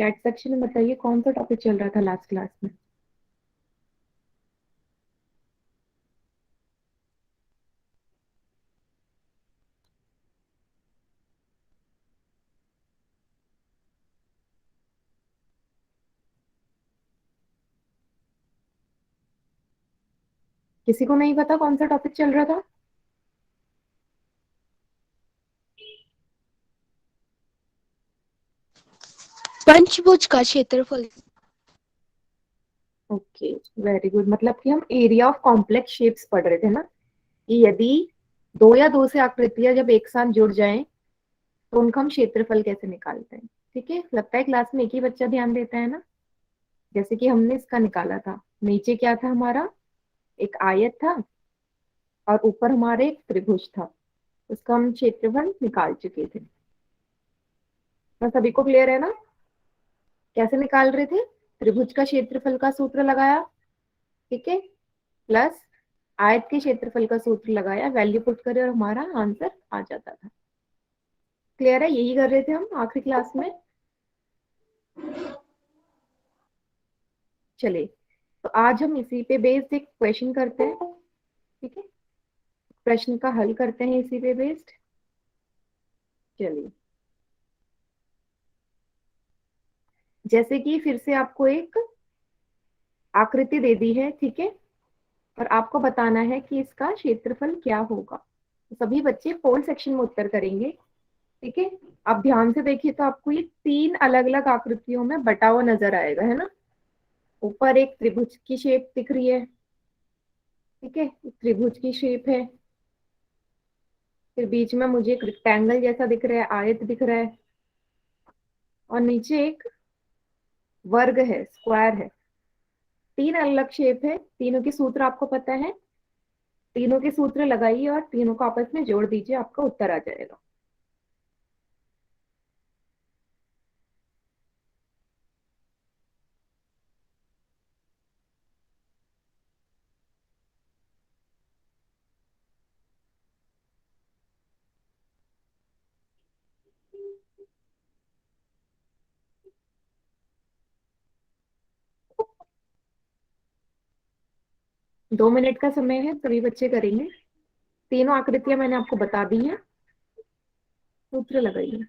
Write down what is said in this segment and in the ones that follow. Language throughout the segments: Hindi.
चैट सेक्शन में बताइए कौन सा टॉपिक चल रहा था लास्ट क्लास में। किसी को नहीं पता कौन सा टॉपिक चल रहा था? पंचभुज का क्षेत्रफल। Okay, very good. मतलब कि हम एरिया ऑफ कॉम्प्लेक्स शेप्स पढ़ रहे थे ना, कि यदि दो या दो से आकृतियां जब एक साथ जुड़ जाएं तो उनका हम क्षेत्रफल कैसे निकालते हैं। ठीक है, लगता है क्लास में एक ही बच्चा ध्यान देता है ना। जैसे कि हमने इसका निकाला था, नीचे क्या था हमारा, एक आयत था और ऊपर हमारे एक त्रिभुज था, उसका हम क्षेत्रफल निकाल चुके थे। तो सभी को क्लियर है ना कैसे निकाल रहे थे? त्रिभुज का क्षेत्रफल का सूत्र लगाया, ठीक है, प्लस आयत के क्षेत्रफल का सूत्र लगाया, वैल्यू पुट करे और हमारा आंसर आ जाता था। क्लियर है? यही कर रहे थे हम आखिरी क्लास में। चलिए, तो आज हम इसी पे बेस्ड एक क्वेश्चन करते हैं। ठीक है, प्रश्न का हल करते हैं इसी पे बेस्ड। चलिए, जैसे कि फिर से आपको एक आकृति दे दी है, ठीक है, और आपको बताना है कि इसका क्षेत्रफल क्या होगा। तो सभी बच्चे पोल सेक्शन में उत्तर करेंगे। ठीक है, आप ध्यान से देखिए तो आपको ये तीन अलग अलग आकृतियों में बटा हुआ नजर आएगा, है ना। ऊपर एक त्रिभुज की शेप दिख रही है, ठीक है, त्रिभुज की शेप है। फिर बीच में मुझे एक रेक्टेंगल जैसा दिख रहा है, आयत दिख रहा है, और नीचे एक वर्ग है, स्क्वायर है। तीन अलग शेप है, तीनों के सूत्र आपको पता है, तीनों के सूत्र लगाइए और तीनों को आपस में जोड़ दीजिए, आपका उत्तर आ जाएगा। 2 मिनट का समय है, सभी बच्चे करेंगे। तीनों आकृतियां मैंने आपको बता दी हैं, सूत्र लगाइए।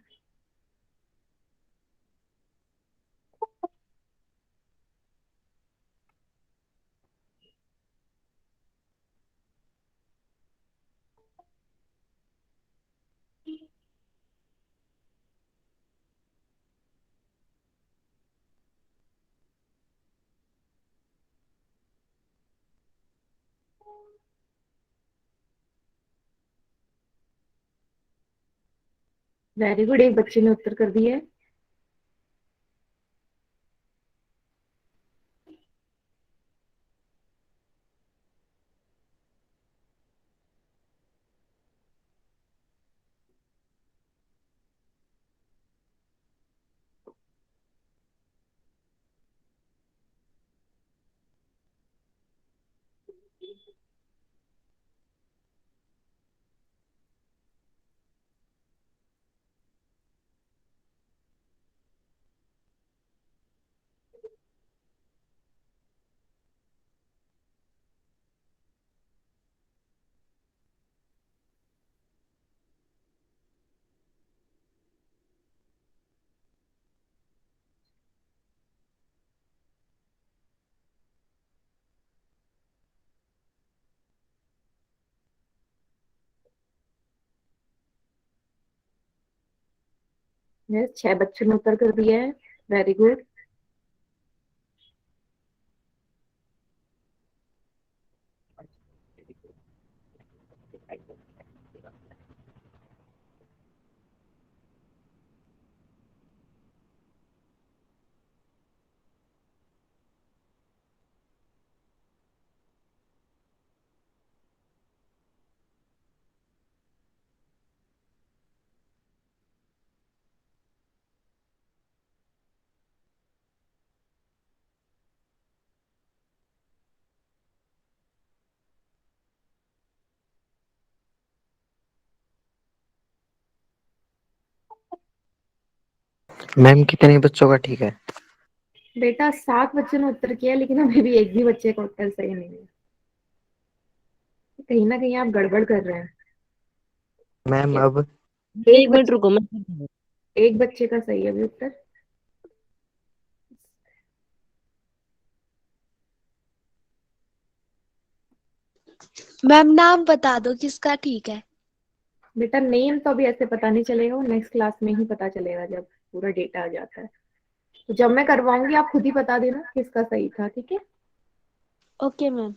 वेरी गुड, एक बच्चे ने उत्तर कर दिया है। यस, 6 बच्चों ने उत्तर कर दिया है। Very good. मैम कितने बच्चों का ठीक है? बेटा 7 बच्चों ने उत्तर किया, लेकिन अभी भी एक भी बच्चे का उत्तर सही नहीं है। कहीं ना कहीं आप गड़बड़ कर रहे हैं। मैम Yes, अब एक एक मिनट बच्चे रुको मैं। एक बच्चे का सही है अभी उत्तर। मैम नाम बता दो किसका ठीक है। बेटा नेम तो अभी ऐसे पता नहीं चलेगा, वो नेक्स्ट क्लास में ही पता चलेगा जब पूरा डेटा आ जाता है। तो जब मैं करवाऊंगी आप खुद ही बता देना किसका सही था, ठीक है। Okay ma'am.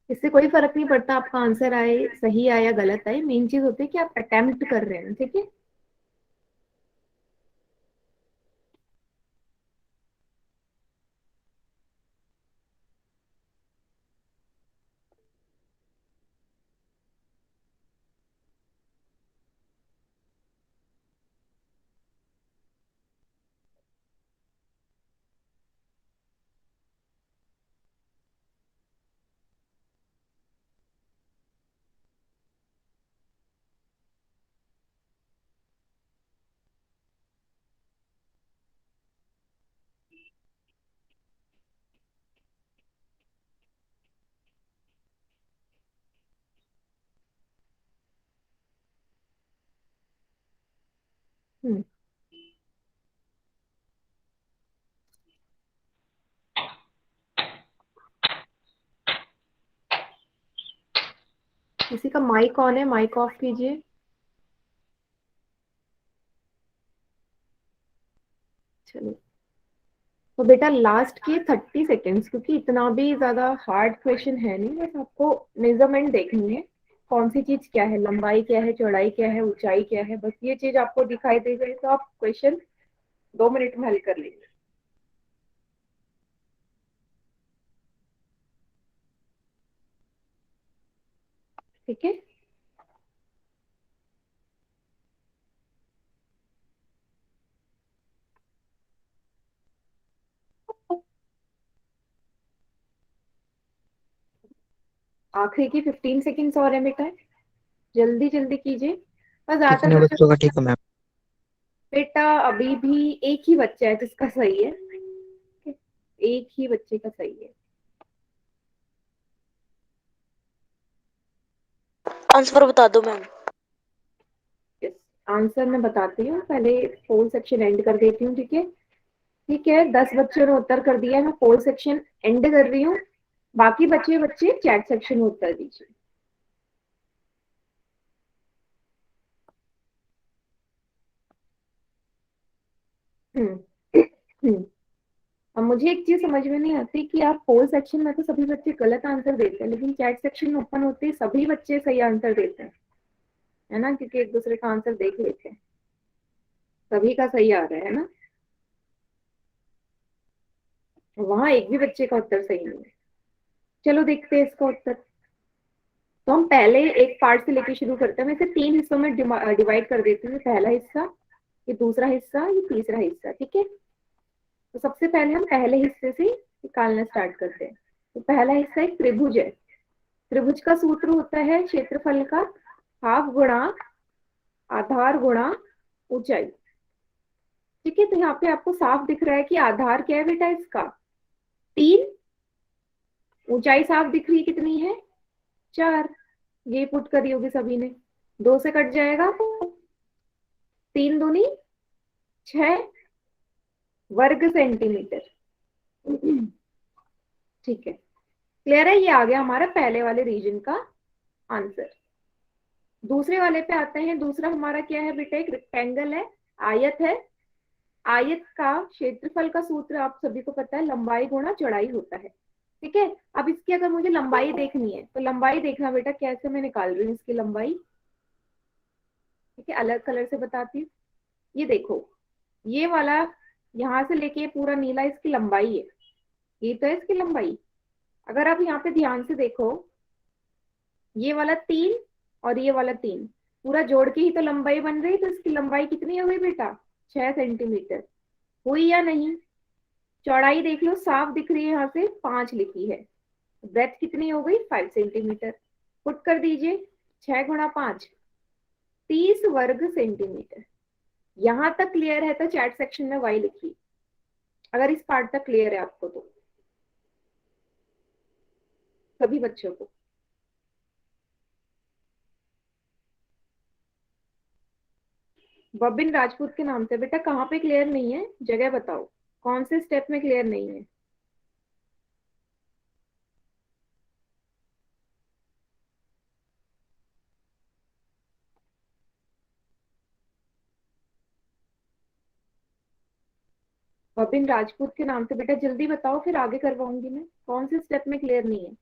इससे कोई फर्क नहीं पड़ता आपका आंसर आए सही आए या गलत आए, मेन चीज होती है कि आप अटेम्प्ट कर रहे हैं, ठीक है। हम्म किसी का माइक ऑन है, माइक ऑफ कीजिए। चलो, तो बेटा लास्ट के 30 सेकेंड्स, क्योंकि इतना भी ज्यादा हार्ड क्वेश्चन है नहीं, बस आपको मेजरमेंट देखनी है। कौन सी चीज क्या है, लंबाई क्या है, चौड़ाई क्या है, ऊंचाई क्या है, बस ये चीज आपको दिखाई दे जाए तो आप क्वेश्चन 2 मिनट में हल कर लेंगे, ठीक है। आखिरी की 15 सेकेंड्स और है बेटा, जल्दी जल्दी कीजिए। बस ज्यादातर कितने बच्चों बच्चों का ठीक है मैम? बेटा अभी भी एक ही बच्चा है जिसका सही है, एक ही बच्चे का सही है। आंसर बता दो मैम। यस, आंसर मैं बताती हूँ, पहले पोल सेक्शन एंड कर देती हूँ, ठीक है। ठीक है, 10 बच्चों ने उत्तर कर दिया है, मैं पोल सेक्शन एंड कर रही हूँ। बाकी बच्चे बच्चे चैट सेक्शन में उत्तर दीजिए। हम्म हम्म। अब मुझे एक चीज समझ में नहीं आती कि आप पोल सेक्शन में तो सभी बच्चे गलत आंसर देते हैं, लेकिन चैट सेक्शन में ओपन होते ही सभी बच्चे सही आंसर देते हैं, है ना, क्योंकि एक दूसरे का आंसर देख लेते हैं। सभी का सही आ रहा है ना, वहां एक भी बच्चे का उत्तर सही नहीं है। चलो देखते हैं इसका उत्तर। तो हम पहले एक पार्ट से लेके शुरू करते हैं, मैं इसे 3 हिस्सों में डिवाइड कर देती हूँ। पहला हिस्सा, ये दूसरा हिस्सा, ये तीसरा हिस्सा, ठीक है। तो सबसे पहले हम पहले हिस्से से निकालना स्टार्ट करते हैं। तो पहला हिस्सा एक त्रिभुज है। त्रिभुज का सूत्र होता है क्षेत्रफल का हाफ गुणा आधार गुणा ऊंचाई, ठीक है। तो यहाँ पे आपको साफ दिख रहा है कि आधार क्या है बेटा इसका, 3। ऊंचाई साफ दिख रही है, कितनी है, 4। ये पुट करी होगी सभी ने, 2 से कट जाएगा, 3 दूनी 6 वर्ग सेंटीमीटर, ठीक है। क्लियर है, ये आ गया हमारा पहले वाले रीजन का आंसर। दूसरे वाले पे आते हैं। दूसरा हमारा क्या है बेटा, एक रेक्टेंगल है, आयत है। आयत का क्षेत्रफल का सूत्र आप सभी को पता है, लंबाई गुणा चौड़ाई होता है, ठीक है। अब इसकी अगर मुझे लंबाई देखनी है, तो लंबाई देखना बेटा कैसे मैं निकाल रही हूँ इसकी लंबाई, ठीक है, अलग कलर से बताती हूँ। ये देखो, ये वाला यहाँ से लेके ये पूरा नीला इसकी लंबाई है, ये तो है इसकी लंबाई। अगर आप यहाँ पे ध्यान से देखो, ये वाला 3 और ये वाला 3 पूरा जोड़ के ही तो लंबाई बन रही, तो इसकी लंबाई कितनी हो गई बेटा? 6 सेंटीमीटर। हुई या नहीं? चौड़ाई देख लो, साफ दिख रही है, यहाँ से 5 लिखी है। ब्रेथ कितनी हो गई? 5 सेंटीमीटर। पुट कर दीजिए, 6 × 5 30 वर्ग सेंटीमीटर। यहां तक क्लियर है तो चैट सेक्शन में वाई लिखिए, अगर इस पार्ट तक क्लियर है आपको तो, सभी बच्चों को। बबिन राजपूत के नाम से। बेटा कहाँ पे क्लियर नहीं है, जगह बताओ, कौन से स्टेप में क्लियर नहीं है? बबिन राजपूत के नाम से। बेटा जल्दी बताओ, फिर आगे करवाऊंगी मैं। कौन से स्टेप में क्लियर नहीं है?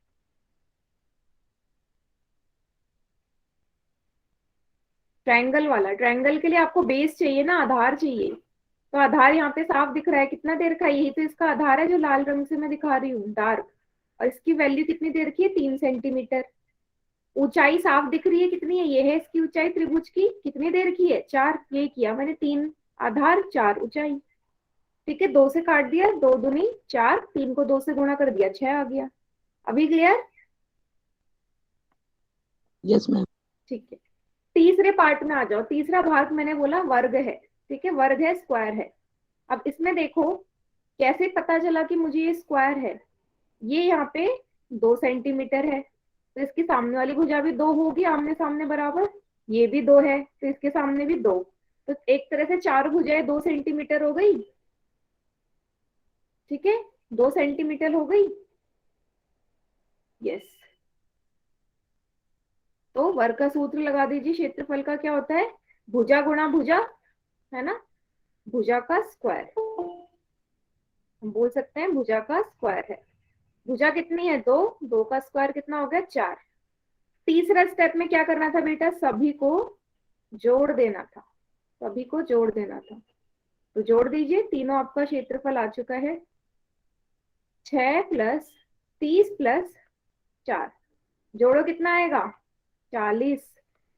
ट्रायंगल वाला। ट्रायंगल के लिए आपको बेस चाहिए ना, आधार चाहिए। तो आधार यहाँ पे साफ दिख रहा है, कितना दे रखा है? यही तो इसका आधार है जो लाल रंग से मैं दिखा रही हूँ, डार्क। और इसकी वैल्यू कितनी दे रखी है? 3 सेंटीमीटर। ऊंचाई साफ दिख रही है, कितनी है? ये है इसकी ऊंचाई त्रिभुज की, कितनी दे रखी है? 4। ये किया मैंने, 3 आधार 4 ऊंचाई। ठीक है, 2 से काट दिया, 2 दूनी 4, 3 को 2 से गुणा कर दिया, 6 आ गया। अभी क्लियर? Yes ma'am. ठीक है, तीसरे पार्ट में आ जाओ। तीसरा भाग मैंने बोला वर्ग है, ठीक है, वर्ग है, स्क्वायर है। अब इसमें देखो कैसे पता चला कि मुझे ये स्क्वायर है। ये यहाँ पे 2 सेंटीमीटर है, तो इसकी सामने वाली भुजा भी 2 होगी, आमने सामने बराबर। ये भी 2 है, तो इसके सामने भी 2। तो एक तरह से 4 भुजाएं 2 सेंटीमीटर हो गई। ठीक है, 2 सेंटीमीटर हो गई। यस, तो वर्ग का सूत्र लगा दीजिए। क्षेत्रफल का क्या होता है? भुजा गुणा भुजा, है ना, भुजा का स्क्वायर। हम बोल सकते हैं भुजा का स्क्वायर है। भुजा कितनी है? 2, 2 का स्क्वायर कितना हो गया? 4। तीसरा स्टेप में क्या करना था बेटा? सभी को जोड़ देना था, सभी को जोड़ देना था। तो जोड़ दीजिए, तीनों आपका क्षेत्रफल आ चुका है। 6 + 30 + 4, जोड़ो कितना आएगा? 40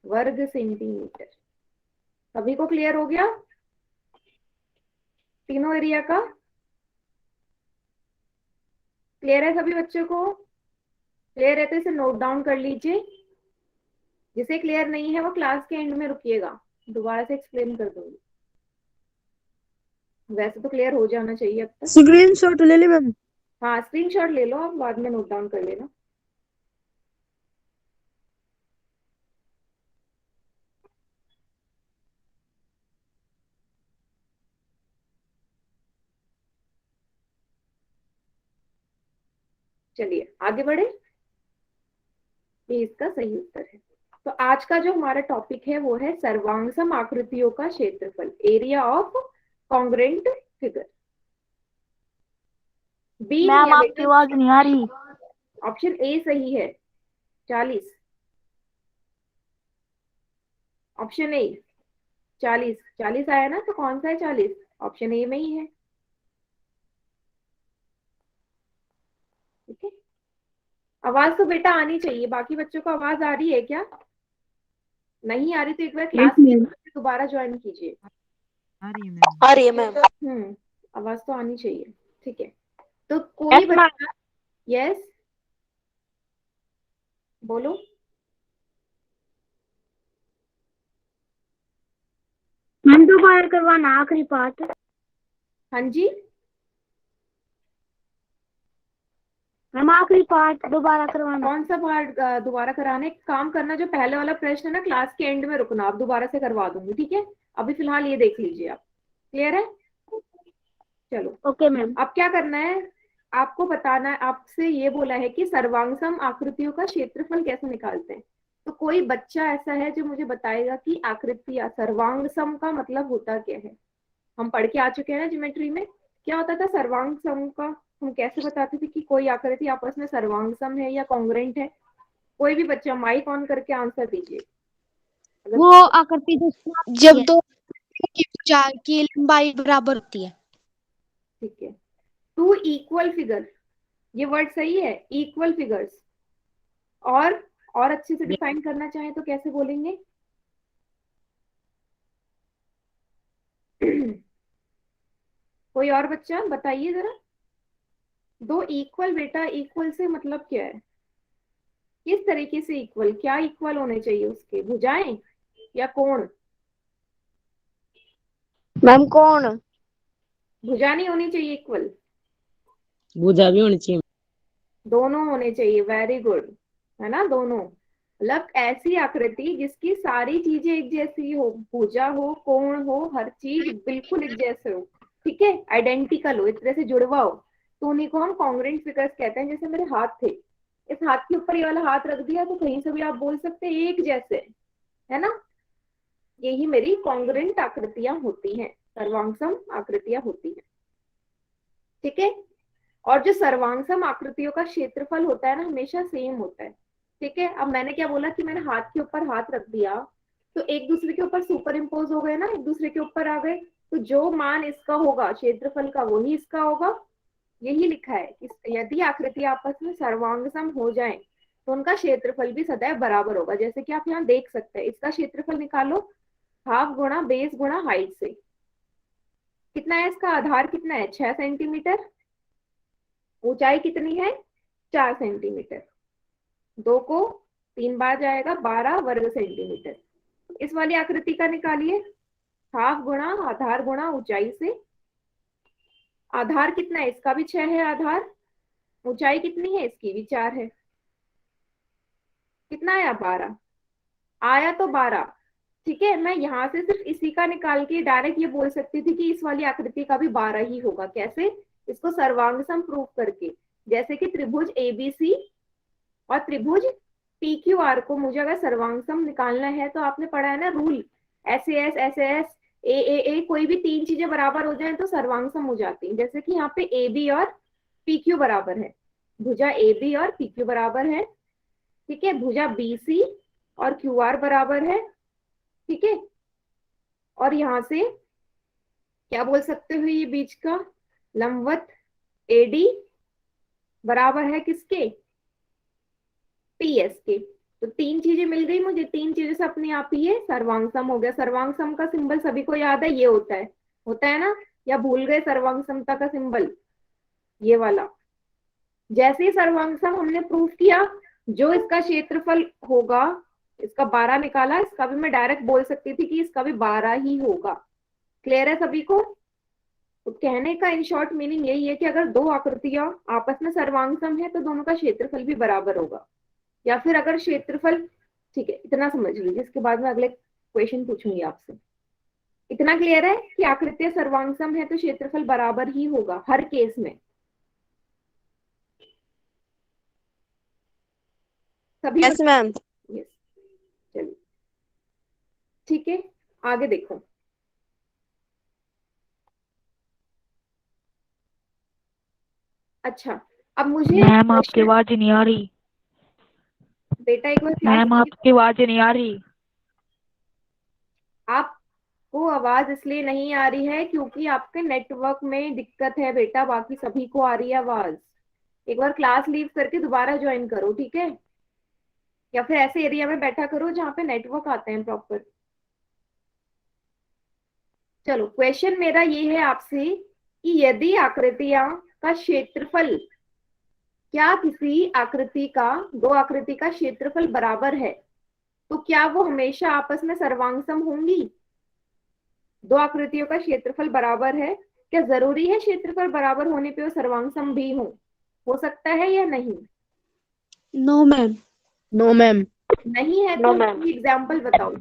वर्ग सेंटीमीटर। सभी को क्लियर हो गया तीनों एरिया का? क्लियर है सभी बच्चों को? क्लियर है तो इसे नोट डाउन कर लीजिए। जिसे क्लियर नहीं है वो क्लास के एंड में रुकिएगा, दोबारा से एक्सप्लेन कर दूंगी। वैसे तो क्लियर हो जाना चाहिए अब तक। स्क्रीनशॉट ले ली मैम। हाँ स्क्रीनशॉट ले लो, आप बाद में नोट डाउन कर लेना। चलिए आगे बढ़े, ये इसका सही उत्तर है। तो आज का जो हमारा टॉपिक है वो है सर्वांगसम आकृतियों का क्षेत्रफल, area of congruent figure. B नहीं मैम है आपकी बेटा, आवाज नहीं आ रही। ऑप्शन ए सही है, 40। ऑप्शन ए 40, 40 आया ना, तो कौन सा है 40? ऑप्शन ए में ही है। ठीक है, आवाज तो बेटा आनी चाहिए। बाकी बच्चों को आवाज आ रही है क्या? नहीं आ रही तो एक बार क्लास दोबारा ज्वाइन कीजिए। आ रही है मैम। आ रही है मैम। आवाज तो आनी चाहिए। ठीक है, तो कोई बच्चा, यस बोलो। मैम दोबारा करवाना आखिरी पार्ट। हाँ जी, मैम आखिरी पार्ट दोबारा करवाना। कौन सा पार्ट दोबारा कराने? काम करना, जो पहले वाला प्रश्न है ना, क्लास के एंड में रुकना, आप दोबारा से करवा दूंगी। ठीक है, अभी फिलहाल ये देख लीजिए आप। क्लियर है? चलो ओके मैम। अब क्या करना है, आपको बताना है। आपसे ये बोला है कि सर्वांगसम आकृतियों का क्षेत्रफल कैसे निकालते हैं। तो कोई बच्चा ऐसा है जो मुझे बताएगा कि आकृति या सर्वांगसम का मतलब होता क्या है। हम पढ़ के आ चुके हैं ना ज्योमेट्री में, क्या होता था सर्वांग सम का? हम कैसे बताते थे कि कोई आकृति आपस में सर्वांग सम है या कॉन्ग्रेंट है? कोई भी बच्चा माइक ऑन करके आंसर दीजिए। वो आकृति जब दो की भुजा की लंबाई बराबर होती है। ठीक है, टू इक्वल फिगर, ये वर्ड सही है, इक्वल फिगर्स। और अच्छे से डिफाइन करना चाहें तो कैसे बोलेंगे? कोई और बच्चा बताइए जरा। दो इक्वल, बेटा इक्वल से मतलब क्या है? किस तरीके से इक्वल? क्या इक्वल होने चाहिए उसके? भुजाएं या कोण? मैम कौन? भुजा नहीं होनी चाहिए इक्वल, भुजा भी होनी चाहिए। दोनों होने चाहिए। वेरी गुड, है ना, दोनों। मतलब ऐसी आकृति जिसकी सारी चीजें एक जैसी हो, भुजा हो, कोण हो, हर चीज बिल्कुल एक जैसे हो, ठीक है, आइडेंटिकल हो, एक तरह से जुड़वा हो, तो उन्हीं को हम कॉन्ग्रुएंट फिगर्स कहते हैं। जैसे मेरे हाथ थे, इस हाथ के ऊपर ये वाला हाथ रख दिया तो कहीं से भी आप बोल सकते हैं एक जैसे, है ना। यही मेरी कॉन्ग्रुएंट आकृतियां होती हैं, सर्वांगसम आकृतियां होती हैं, ठीक है। और जो सर्वांगसम आकृतियों का क्षेत्रफल होता है ना, हमेशा सेम होता है, ठीक है। अब मैंने क्या बोला कि मैंने हाथ के ऊपर हाथ रख दिया तो एक दूसरे के ऊपर सुपर इम्पोज हो गए ना, एक दूसरे के ऊपर आ गए, तो जो मान इसका होगा क्षेत्रफल का वही इसका होगा। यही लिखा है कि यदि आकृति आपस में सर्वांगसम हो जाए तो उनका क्षेत्रफल भी सदैव बराबर होगा। जैसे कि आप यहाँ देख सकते हैं, इसका क्षेत्रफल निकालो, हाफ गुणा बेस गुणा हाइट से। कितना है इसका? आधार कितना है? 6 सेंटीमीटर। ऊंचाई कितनी है? 4 सेंटीमीटर। 2 को 3 बार जाएगा, 12 वर्ग सेंटीमीटर। इस वाली आकृति का निकालिए, हाफ गुणा आधार गुणा ऊंचाई से। आधार कितना है? इसका भी 6 है आधार। ऊंचाई कितनी है? इसकी भी 4 है। कितना आया? 12 आया, तो 12, ठीक है। मैं यहाँ से सिर्फ इसी का निकाल के डायरेक्ट ये बोल सकती थी कि इस वाली आकृति का भी 12 ही होगा। कैसे? इसको सर्वांगसम प्रूफ करके। जैसे कि त्रिभुज एबीसी और त्रिभुज पी क्यू आर को मुझे अगर सर्वांगसम निकालना है तो आपने पढ़ा है ना रूल, एस एस ए, कोई भी तीन चीजें बराबर हो जाए तो सर्वांगसम हो जाती है। जैसे कि यहाँ पे ए बी और पी क्यू बराबर है, भुजा ए बी और पी क्यू बराबर है, ठीक है। भुजा बी सी और क्यू आर बराबर है, ठीक है। और यहां से क्या बोल सकते हो? ये बीच का लंबवत एडी बराबर है किसके? पीएस के। तो तीन चीजें मिल गई मुझे, तीन चीजों से अपने आप ही ये सर्वांगसम हो गया। सर्वांगसम का सिंबल सभी को याद है, ये होता है ना, या भूल गए सर्वांगसमता का सिंबल? ये वाला। जैसे ही सर्वांगसम हमने प्रूफ किया, जो इसका क्षेत्रफल होगा, इसका 12 निकाला, इसका भी मैं डायरेक्ट बोल सकती थी कि इसका भी 12 ही होगा। क्लियर है सभी को? तो कहने का इन शॉर्ट मीनिंग यही है कि अगर दो आकृतियां आपस में सर्वांगसम है तो दोनों का क्षेत्रफल भी बराबर होगा। या फिर अगर क्षेत्रफल, ठीक है, इतना समझ लीजिए, इसके बाद में अगले क्वेश्चन पूछूंगी आपसे। इतना क्लियर है कि आकृतियां सर्वांगसम है तो क्षेत्रफल बराबर ही होगा हर केस में। सभी यस मैम। यस, चलिए ठीक है, आगे देखो। अच्छा, अब मुझे मैम आपकी क्वेश्चन, आवाज नहीं आ रही। बेटा एक बार क्लास, मैम आपकी आवाज नहीं आ रही। आपको आवाज इसलिए नहीं आ रही है क्योंकि आपके नेटवर्क में दिक्कत है बेटा, बाकी सभी को आ रही है आवाज। एक बार क्लास लीव करके दोबारा ज्वाइन करो, ठीक है, या फिर ऐसे एरिया में बैठा करो जहाँ पे नेटवर्क आते हैं प्रॉपर। चलो, क्वेश्चन मेरा ये है आपसे कि यदि आकृतियां का क्षेत्रफल, क्या किसी आकृति का, दो आकृति का क्षेत्रफल बराबर है तो क्या वो हमेशा आपस में सर्वांगसम होंगी? दो आकृतियों का क्षेत्रफल बराबर है, क्या जरूरी है क्षेत्रफल बराबर होने पे वो सर्वांगसम भी हो सकता है या नहीं? No ma'am. No ma'am. नहीं है तो एग्जाम्पल बताओ,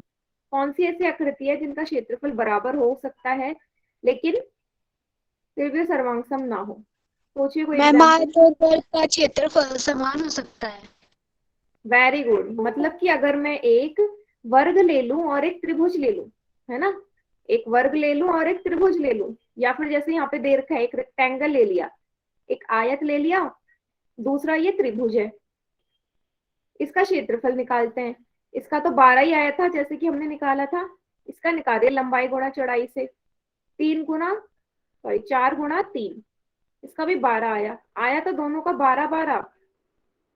कौन सी ऐसी आकृति है जिनका क्षेत्रफल बराबर हो सकता है लेकिन फिर भी सर्वांगसम ना हो? सोचिए कोई मैम एग्जाम्पल। आयतों का क्षेत्रफल समान हो सकता है। वेरी गुड, मतलब कि अगर मैं एक वर्ग ले लूं और एक त्रिभुज ले लूं, है ना, एक वर्ग ले लूं और एक त्रिभुज ले लूं, या फिर जैसे यहाँ पे दे रखा है एक रेक्टेंगल ले लिया, एक आयत ले लिया, दूसरा ये त्रिभुज है, इसका क्षेत्रफल निकालते हैं। इसका तो 12 ही आया था जैसे कि हमने निकाला था, इसका निकालिए लंबाई गुणा चौड़ाई से, 3 गुना, सॉरी 4 गुणा 3, इसका भी 12 आया, आया तो दोनों का 12-12।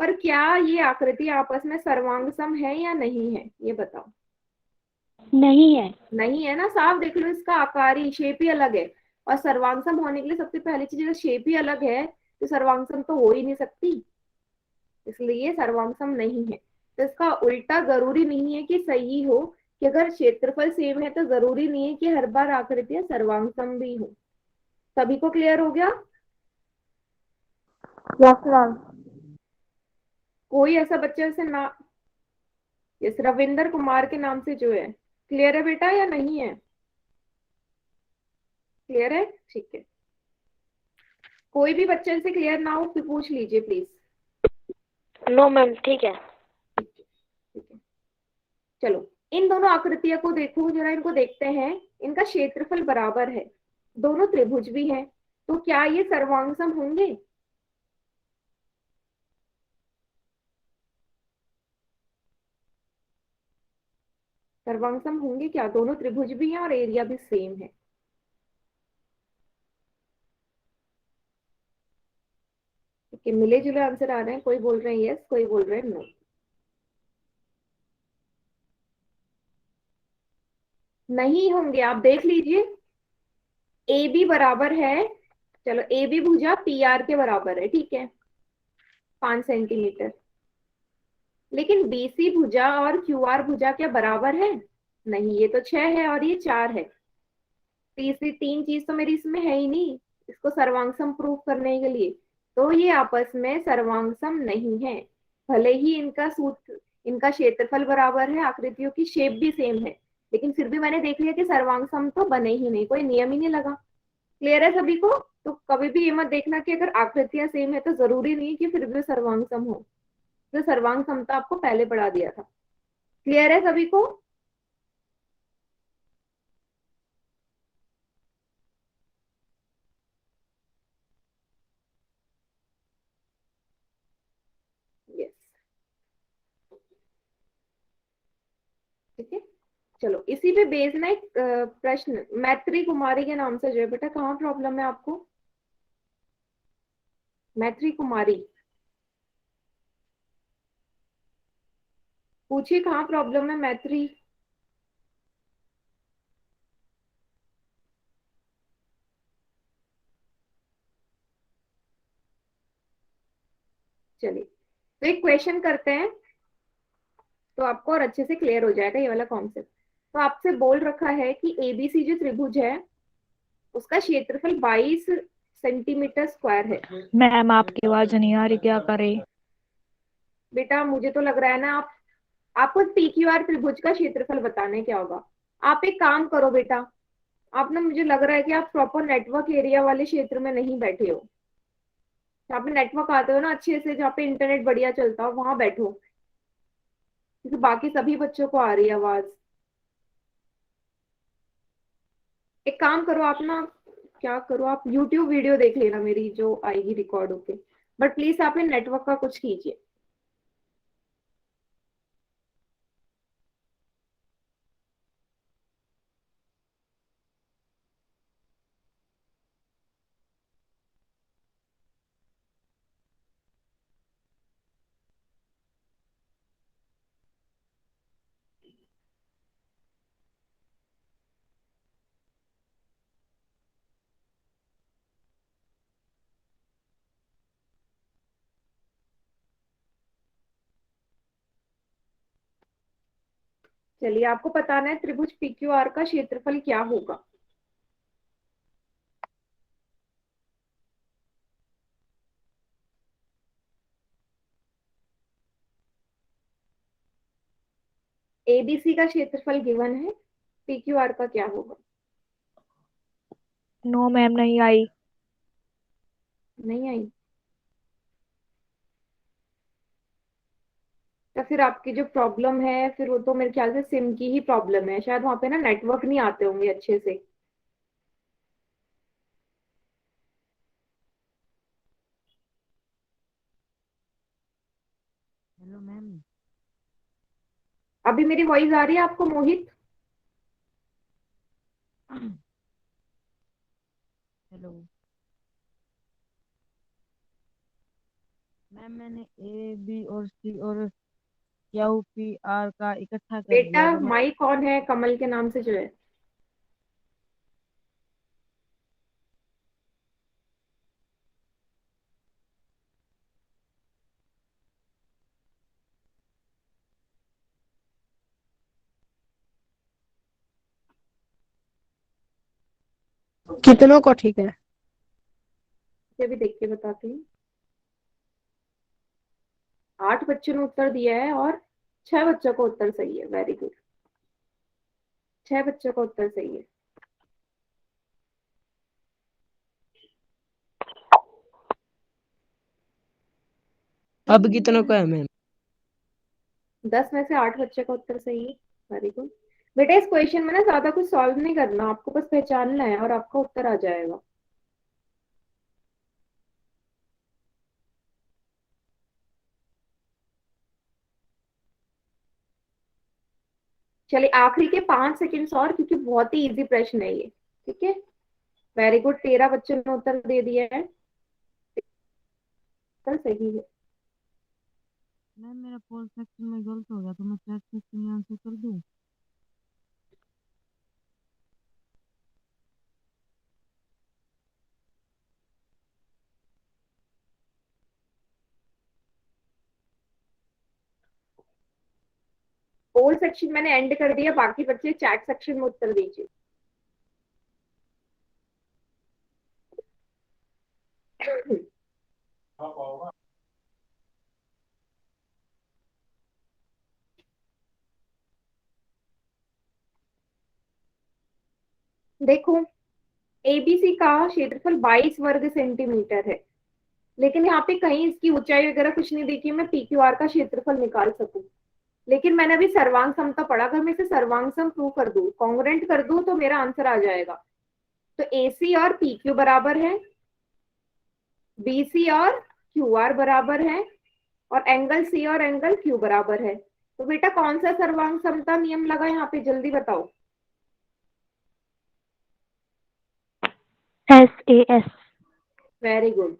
पर क्या ये आकृति आपस में सर्वांग सम है या नहीं है, ये बताओ। नहीं है। नहीं है ना, साफ देख लो, इसका आकार ही, शेप ही अलग है। और सर्वांगसम होने के लिए सबसे पहली चीज, अगर शेप ही अलग है तो सर्वांगसम तो हो ही नहीं सकती, इसलिए सर्वांगसम नहीं है। तो इसका उल्टा जरूरी नहीं है कि सही हो, कि अगर क्षेत्रफल सेम है तो जरूरी नहीं है कि हर बार आकृतियां सर्वांगसम भी हो। सभी को क्लियर हो गया? Yes ma'am. कोई ऐसा बच्चा जैसे ना, इस रविंदर कुमार के नाम से जो है, क्लियर है बेटा या नहीं है? क्लियर है, ठीक है। कोई भी बच्चे से क्लियर ना हो फिर पूछ लीजिए प्लीज। नो मैम, ठीक है। ठीक है, ठीक है। चलो, इन दोनों आकृतियों को देखो जरा, इनको देखते हैं। इनका क्षेत्रफल बराबर है, दोनों त्रिभुज भी हैं, तो क्या ये सर्वांगसम होंगे? सर्वांगसम होंगे क्या? दोनों त्रिभुज भी हैं और एरिया भी सेम है। ठीक है, मिले जुले आंसर आ रहे हैं, कोई बोल रहे हैं यस, कोई बोल रहे हैं नो। नहीं होंगे, आप देख लीजिए। ए बी बराबर है, चलो ए बी भुजा पी आर के बराबर है, ठीक है, 5 सेंटीमीटर। लेकिन बी सी भुजा और क्यू आर भुजा क्या बराबर है? नहीं, ये तो 6 है और ये 4 है। तीसरी तीन चीज तो मेरी इसमें है ही नहीं, इसको सर्वांगसम प्रूफ करने के लिए। तो ये आपस में सर्वांगसम नहीं है। भले ही इनका सूत्र, इनका क्षेत्रफल बराबर है, आकृतियों की शेप भी सेम है, लेकिन फिर भी मैंने देख लिया कि सर्वांगसम तो बने ही नहीं, कोई नियम ही नहीं लगा। क्लियर है सभी को? तो कभी भी ये मत देखना कि अगर आकृतियां सेम है तो जरूरी नहीं कि फिर भी सर्वांगसम हो। तो सर्वांग समता आपको पहले पढ़ा दिया था। क्लियर है सभी को? यस, ठीक है। चलो, इसी पे बेस ना एक प्रश्न, मैत्री कुमारी के नाम से जो है बेटा, कहाँ प्रॉब्लम है आपको? मैत्री कुमारी, पूछिए कहाँ प्रॉब्लम है मैत्री। चलिए, तो एक क्वेश्चन करते हैं, तो आपको और अच्छे से क्लियर हो जाएगा ये वाला कॉन्सेप्ट। तो आपसे बोल रखा है कि एबीसी जो त्रिभुज है, उसका क्षेत्रफल 22 सेंटीमीटर स्क्वायर है। मैम आपकी आवाज नहीं आ रही, क्या करे? बेटा मुझे तो लग रहा है ना, आपको पी क्यू आर त्रिभुज का क्षेत्रफल बताने क्या होगा। आप एक काम करो बेटा, आप ना, मुझे लग रहा है कि आप प्रॉपर नेटवर्क एरिया वाले क्षेत्र में नहीं बैठे हो। जहाँ पे नेटवर्क आते हो ना अच्छे से, जहाँ पे इंटरनेट बढ़िया चलता हो, वहां बैठो, क्योंकि बाकी सभी बच्चों को आ रही है आवाज। एक काम करो आप ना, क्या करो, आप यूट्यूब वीडियो देख लेना मेरी जो आएगी रिकॉर्ड होके, बट प्लीज आप नेटवर्क का कुछ कीजिए। चलिए, आपको बताना है त्रिभुज पी क्यू आर का क्षेत्रफल क्या होगा। एबीसी का क्षेत्रफल गिवन है, पी क्यू आर का क्या होगा? नो मैम, नहीं आई। नहीं आई? या फिर आपकी जो प्रॉब्लम है, फिर वो तो मेरे ख्याल से सिम की ही प्रॉब्लम है, शायद वहां पे ना नेटवर्क नहीं आते होंगे अच्छे से। Hello ma'am. अभी मेरी वॉइस आ रही है आपको मोहित? हेलो। मैम मैंने ए बी और सी और क्यू पी आर का इकट्ठा कर बेटा दिया तो मैं माई कौन है कमल के नाम से जो है? कितनों को ठीक है? ये भी देख के बताती हूँ। 8 बच्चों ने उत्तर दिया है और 6 बच्चों का उत्तर सही है। Very good. 6 बच्चों का उत्तर सही है। अब कितनों का है मैम? 10 में से 8 बच्चों का उत्तर सही है। Very good. बेटा इस क्वेश्चन में ना ज्यादा कुछ सॉल्व नहीं करना, आपको बस पहचानना है और आपका उत्तर आ जाएगा। चलिए आखिरी के 5 सेकंड्स और, क्योंकि बहुत ही इजी प्रश्न है ये। ठीक है। Very good. 13 बच्चों ने उत्तर दे दिया है। उत्तर सही है। मैम मेरा पोल सेक्शन में गलत हो गया तो मैं चैट सेक्शन में आंसर कर दूं? पोल सेक्शन मैंने एंड कर दिया, बाकी बच्चे चैट सेक्शन में उत्तर दीजिए। देखो एबीसी का क्षेत्रफल 22 वर्ग सेंटीमीटर है, लेकिन यहाँ पे कहीं इसकी ऊंचाई वगैरह कुछ नहीं देखी मैं पीक्यूआर का क्षेत्रफल निकाल सकूं। लेकिन मैंने अभी सर्वांग समता पढ़ा, अगर मैं इसे सर्वांग सम प्रूव कर दूं, कॉन्ग्रुएंट कर दूं, तो मेरा आंसर आ जाएगा। तो एसी और पीक्यू बराबर है, बीसी और क्यूआर बराबर है, और एंगल सी और एंगल क्यू बराबर है। तो बेटा कौन सा सर्वांग समता नियम लगा यहाँ पे, जल्दी बताओ। SAS। Very good.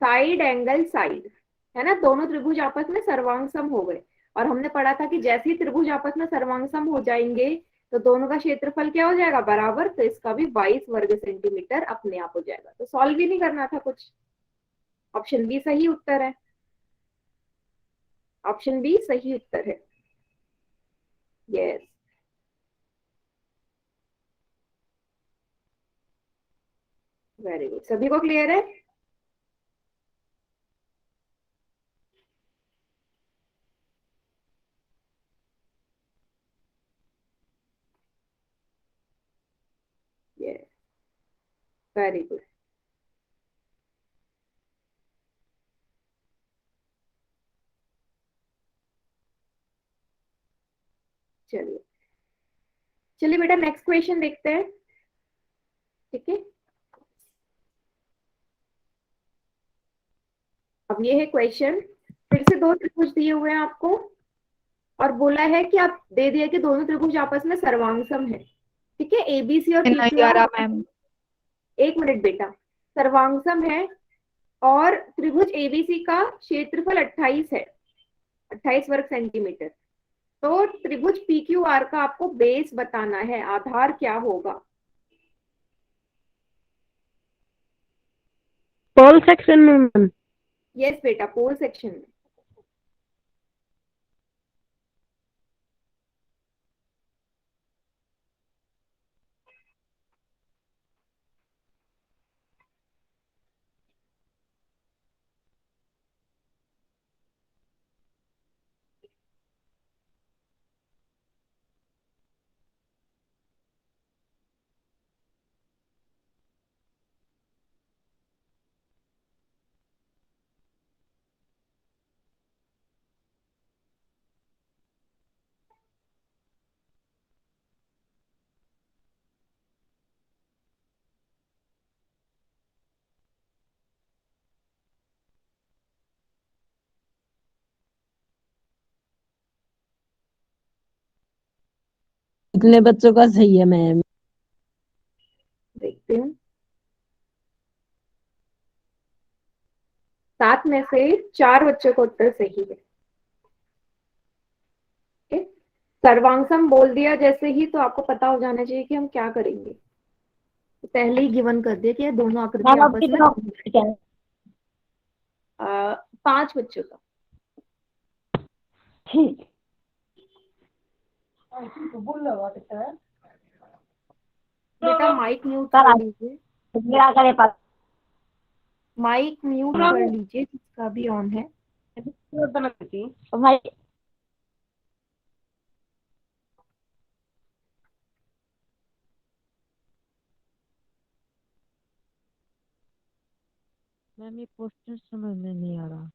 Side angle side, है ना, दोनों त्रिभुज आपस में सर्वांग सम हो गए। और हमने पढ़ा था कि जैसे ही त्रिभुज आपस में सर्वांग सम हो जाएंगे तो दोनों का क्षेत्रफल क्या हो जाएगा, बराबर। तो इसका भी 22 वर्ग सेंटीमीटर अपने आप हो जाएगा। तो सॉल्व भी नहीं करना था कुछ। ऑप्शन बी सही उत्तर है। ऑप्शन बी सही उत्तर है। यस। Very good. सभी को क्लियर है? यस। Very good. चलिए चलिए बेटा नेक्स्ट क्वेश्चन देखते हैं। ठीक है। अब ये है क्वेश्चन, फिर से दो त्रिभुज दिए हुए हैं आपको, और बोला है कि आप दे दिया कि दोनों त्रिभुज आपस में सर्वांगसम है। ठीक है। एबीसी और नहीं आ पीक्यूआर, रहा मैम। एक मिनट बेटा, सर्वांगसम है, और त्रिभुज एबीसी का क्षेत्रफल 28 है, 28 वर्ग सेंटीमीटर। तो त्रिभुज पीक्यूआर का आपको बेस बताना है, आधार क्या होगा। पोल सेक्शन में मैम? यस बेटा, पोल सेक्शन में। कितने बच्चों का सही है मैम? देखते हैं। 7 में से 4 बच्चों का उत्तर सही है। ठीक है? सर्वांगसम बोल दिया जैसे ही तो आपको पता हो जाना चाहिए कि हम क्या करेंगे। तो पहले ही गिवन कर दिया कि ये दोनों आकृति मैम अब आपस में कितना क्या है? 5 बच्चों का। ठीक। बेटा माइक म्यूट सर कर लीजिए, मेरा करे पास माइक म्यूट कर लीजिए जिसका भी ऑन है। भाई मैम ये क्वेश्चन समझ में नहीं आ रहा।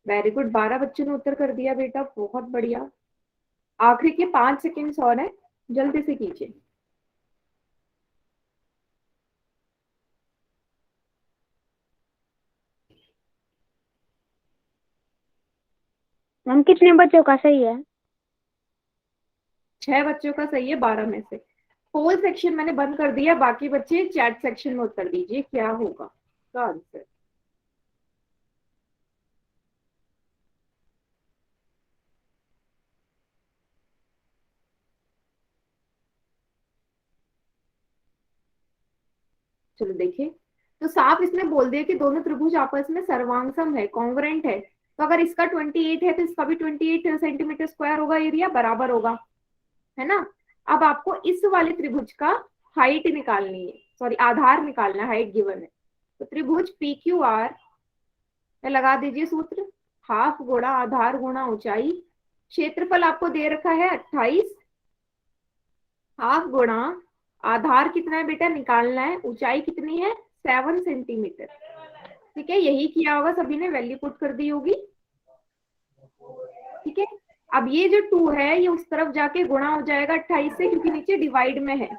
वेरी गुड, 12 बच्चों ने उत्तर कर दिया बेटा, बहुत बढ़िया। आखिरी के 5 सेकेंड्स और है, जल्दी से कीजिए। मैम कितने बच्चों का सही है? 6 बच्चों का सही है 12 में से। पोल सेक्शन मैंने बंद कर दिया, बाकी बच्चे चैट सेक्शन में उत्तर दीजिए क्या होगा का आंसर। चलो देखिए, तो साफ इसने बोल दिया कि दोनों त्रिभुज आपस में सर्वांगसम है, कॉन्ग्रुएंट है। तो अगर इसका 28 है तो इसका भी 28 सेंटीमीटर स्क्वायर होगा, एरिया बराबर होगा, है ना। अब आपको इस वाले त्रिभुज का हाइट निकालनी है, सॉरी आधार निकालना है, हाइट गिवन है। तो त्रिभुज पी क्यू आर में लगा दीजिए सूत्र, हाफ गुणा आधार गुणा ऊंचाई। क्षेत्रफल आपको दे रखा है 28, हाफ गुणा आधार कितना है बेटा निकालना है, ऊंचाई कितनी है 7 सेंटीमीटर। ठीक है, यही किया होगा सभी ने, वैल्यू पुट कर दी होगी। ठीक है, अब ये जो 2 है ये उस तरफ जाके गुणा हो जाएगा 28 से, क्योंकि नीचे डिवाइड में है।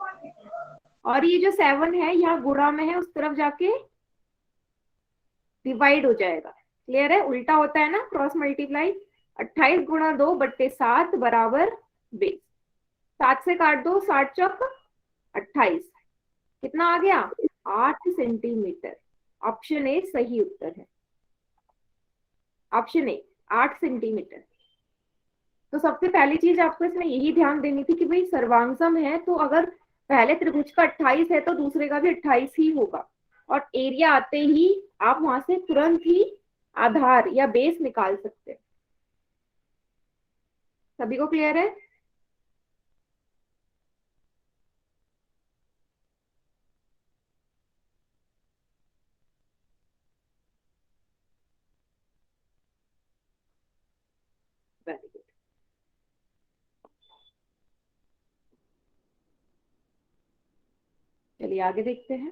और ये जो 7 है यहाँ गुणा में है, उस तरफ जाके डिवाइड हो जाएगा। क्लियर है, उल्टा होता है ना क्रॉस मल्टीप्लाई। 28 गुणा 2/7 बराबर 20। 7 से काट दो, 60 चौक 28, कितना आ गया 8 सेंटीमीटर। ऑप्शन ए सही उत्तर है, ऑप्शन ए 8 सेंटीमीटर। तो सबसे पहली चीज आपको इसमें यही ध्यान देनी थी कि भाई सर्वांगसम है, तो अगर पहले त्रिभुज का 28 है तो दूसरे का भी 28 ही होगा। और एरिया आते ही आप वहां से तुरंत ही आधार या बेस निकाल सकते हैं। सभी को क्लियर है? Very good. चलिए आगे देखते हैं।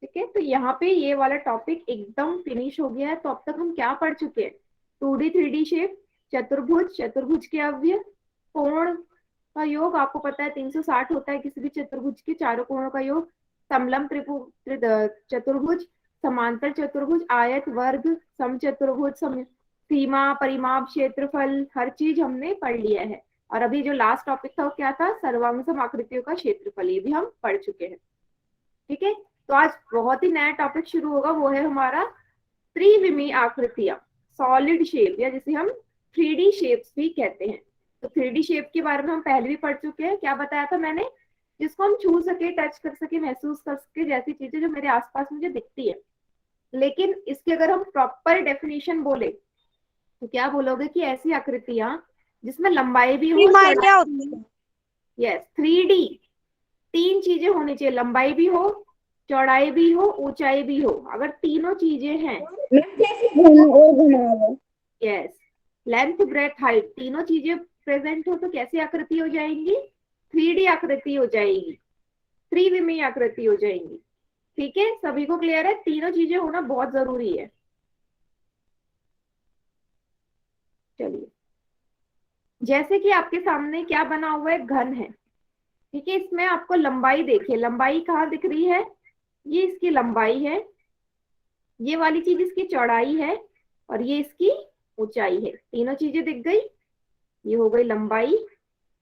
ठीक है, तो यहाँ पे ये वाला टॉपिक एकदम फिनिश हो गया है। तो अब तक हम क्या पढ़ चुके हैं? 2D 3D शेप, चतुर्भुज, चतुर्भुज के अवयव, कोण का योग आपको पता है 360 होता है किसी भी चतुर्भुज के चारों कोणों का योग, समलंब चतुर्भुज, समांतर चतुर्भुज, आयत, वर्ग, समचतुर्भुज, सीमा, परिमाप, क्षेत्रफल, हर चीज हमने पढ़ लिया है। और अभी जो लास्ट टॉपिक था वो क्या था? सर्वांगसम आकृतियों का क्षेत्रफल, ये भी हम पढ़ चुके हैं। ठीक है, तो आज बहुत ही नया टॉपिक शुरू होगा, वो है हमारा त्रिविमीय आकृतियां, सॉलिड शेप, या जिसे हम 3D शेप्स भी कहते हैं। तो 3D शेप के बारे में हम पहले भी पढ़ चुके हैं। क्या बताया था मैंने? जिसको हम छू सके, टच कर सके, महसूस कर सके, जैसी चीजें जो मेरे आसपास मुझे दिखती है। लेकिन इसके अगर हम प्रॉपर डेफिनेशन बोले तो क्या बोलोगे? कि ऐसी आकृतियां जिसमें लंबाई भी हो, यस 3D, 3 चीजें होनी चाहिए, लंबाई भी हो, चौड़ाई भी हो, ऊंचाई भी हो। अगर तीनों चीजें हैं, यस लेंथ ब्रेथ हाइट, तीनों चीजें प्रेजेंट हो तो कैसी आकृति हो जाएंगी? 3D आकृति हो जाएगी, त्रिविमीय आकृति हो जाएंगी। ठीक है, सभी को क्लियर है? तीनों चीजें होना बहुत जरूरी है। चलिए, जैसे कि आपके सामने क्या बना हुआ है, घन है। ठीक है, इसमें आपको लंबाई देखिए, लंबाई कहाँ दिख रही है? ये इसकी लंबाई है, ये वाली चीज इसकी चौड़ाई है, और ये इसकी ऊंचाई है। तीनों चीजें दिख गई। ये हो गई लंबाई,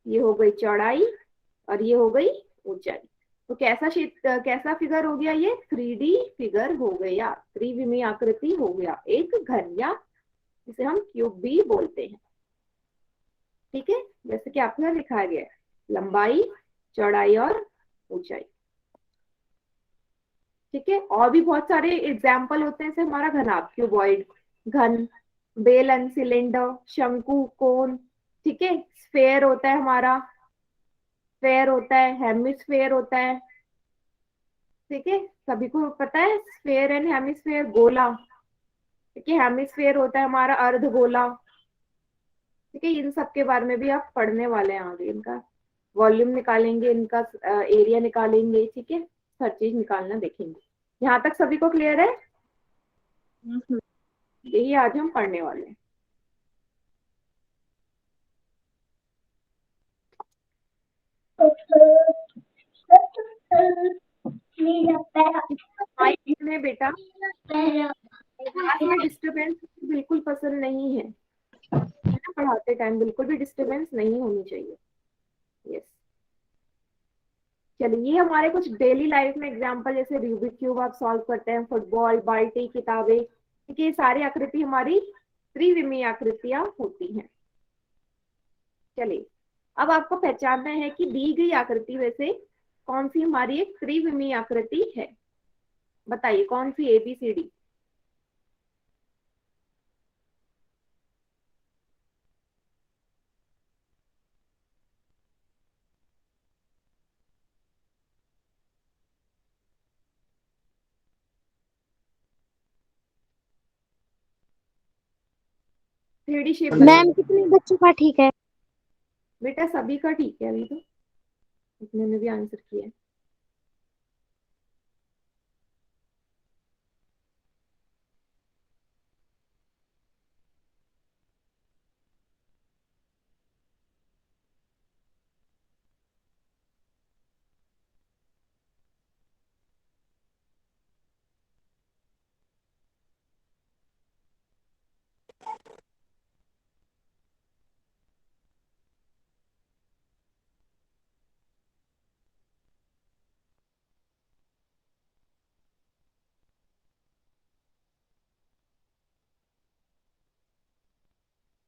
ये हो गई चौड़ाई, और ये हो गई ऊंचाई। तो कैसा फिगर हो गया? ये 3D फिगर हो गया, त्रिविमीय आकृति हो गया, एक घर, या जिसे हम क्यूब भी बोलते हैं। ठीक है, जैसे कि आपके यहाँ लिखा गया है, लंबाई, चौड़ाई और ऊंचाई। ठीक है, और भी बहुत सारे एग्जाम्पल होते हैं, जैसे हमारा घनाभ, क्यूबॉइड, घन, बेलन, सिलेंडर, शंकु, कोन। ठीक है, स्फेयर होता है हमारा, स्फेयर होता है, हेमिस्फेयर होता है। ठीक है, सभी को पता है स्फेयर एंड हेमिस्फेयर, गोला। ठीक है, हेमिस्फेयर होता है हमारा अर्धगोला। ठीक है, इन सब के बारे में भी आप पढ़ने वाले हैं आगे। इनका वॉल्यूम निकालेंगे, इनका एरिया निकालेंगे। ठीक है, हर चीज निकालना देखेंगे। यहाँ तक सभी को क्लियर है? यही आज हम पढ़ने वाले हैं। में बेटा क्लास में डिस्टरबेंस बिल्कुल पसंद नहीं है, पढ़ाते टाइम बिल्कुल भी डिस्टरबेंस नहीं होनी चाहिए। यस, चलिए, ये हमारे कुछ डेली लाइफ में एग्जांपल, जैसे रूबिक क्यूब आप सॉल्व करते हैं, फुटबॉल, बाल्टी, किताबें। ठीक है, ये सारी आकृति हमारी त्रिविमीय आकृतियां होती हैं। चलिए, अब आपको पहचानना है कि दी गई आकृति में से कौन सी हमारी एक त्रिविमीय आकृति है। बताइए कौन सी, ABCD। Three shape. मैम कितने बच्चों का ठीक है? बेटा सभी का ठीक है, अभी तो इतने ने भी आंसर किया है।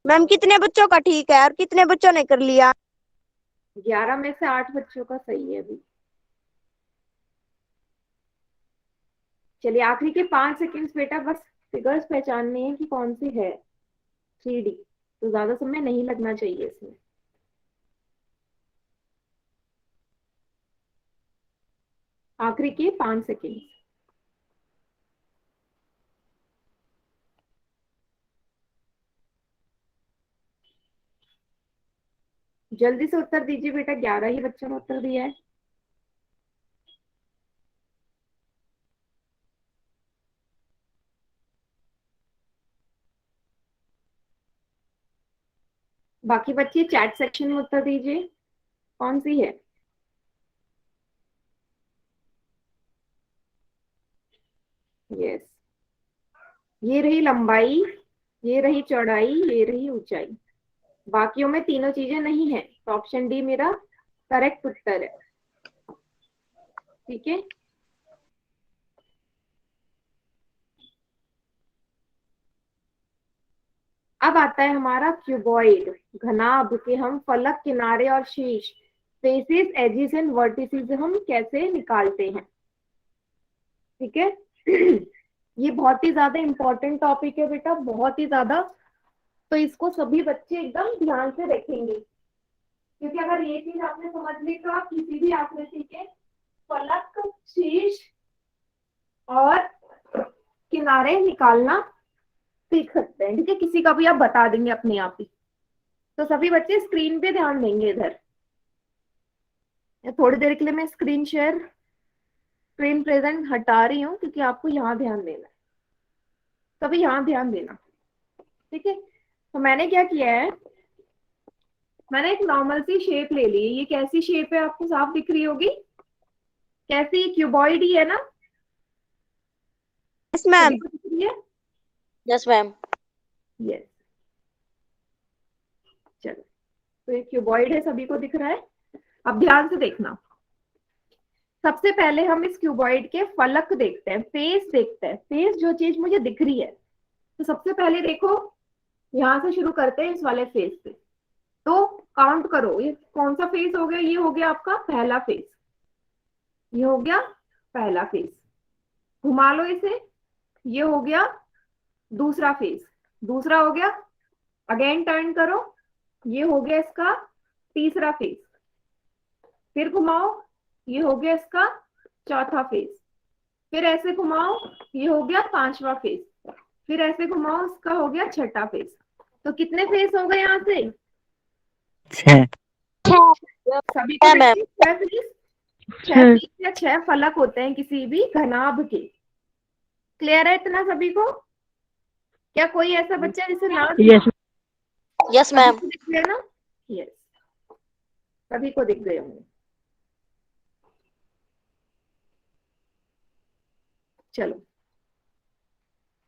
मैम कितने बच्चों का ठीक है और कितने बच्चों ने कर लिया? 11 में से 8 बच्चों का सही है अभी। चलिए, आखिरी के 5 सेकंड्स बेटा, बस फिगर्स पहचानने हैं कि कौन सी है 3D, तो ज्यादा समय नहीं लगना चाहिए इसमें। आखिरी के 5 सेकंड। जल्दी से उत्तर दीजिए बेटा, 11 ही बच्चों ने उत्तर दिया है। बाकी बच्चे चैट सेक्शन में उत्तर दीजिए, कौन सी है। यस, ये रही लंबाई, ये रही चौड़ाई, ये रही ऊंचाई। बाकियों में तीनों चीजें नहीं है, तो ऑप्शन डी मेरा करेक्ट उत्तर है। ठीक है, अब आता है हमारा क्यूबॉइड, घनाभ के हम फलक, किनारे और शीर्ष, फेसेस, एजेस एंड वर्टिसेस हम कैसे निकालते हैं। ठीक है, ये बहुत ही ज्यादा इंपॉर्टेंट टॉपिक है बेटा, बहुत ही ज्यादा। तो इसको सभी बच्चे एकदम ध्यान से देखेंगे, क्योंकि अगर ये चीज आपने समझ ली तो आप किसी भी आकृति के फलक, शीर्ष और किनारे निकालना सीख सकते हैं। ठीक है, किसी का भी आप बता देंगे अपने आप ही। तो सभी बच्चे स्क्रीन पे ध्यान देंगे इधर। थोड़ी देर के लिए मैं स्क्रीन स्क्रीन प्रेजेंट हटा रही हूँ, क्योंकि आपको यहाँ ध्यान देना है, सभी यहाँ ध्यान देना। ठीक है, तो मैंने क्या किया है, मैंने एक नॉर्मल सी शेप ले ली है। ये कैसी शेप है, आपको साफ दिख रही होगी। कैसी, क्यूबॉइड ही है ना। Yes ma'am. सभी को दिख रही है? Yes ma'am. यस। चलो, तो ये क्यूबॉइड है, सभी को दिख रहा है। अब ध्यान से देखना, सबसे पहले हम इस क्यूबॉइड के फलक देखते हैं, फेस देखते हैं, फेस जो चीज मुझे दिख रही है। तो सबसे पहले देखो, यहां से शुरू करते हैं इस वाले फेस से। तो काउंट करो, ये कौन सा फेस हो गया? ये हो गया आपका पहला फेस, ये हो गया पहला फेस। घुमा लो इसे, ये हो गया दूसरा फेस, दूसरा हो गया। अगेन टर्न करो, ये हो गया इसका तीसरा फेस। फिर घुमाओ, ये हो गया इसका चौथा फेस। फिर ऐसे घुमाओ, ये हो गया पांचवा फेस। फिर ऐसे घुमाओ, इसका हो गया छठा फेस। तो कितने फेस हो गए यहाँ से? 6। सभी को मैम। देखिए, 6 फेस। 6 फेस या 6 फलक होते हैं किसी भी घनाभ के। क्लियर है इतना सभी को? क्या कोई ऐसा बच्चा जिसे ना यस। यस सभी मैम। को दिख गया ना? यस, सभी को दिख गए होंगे। चलो,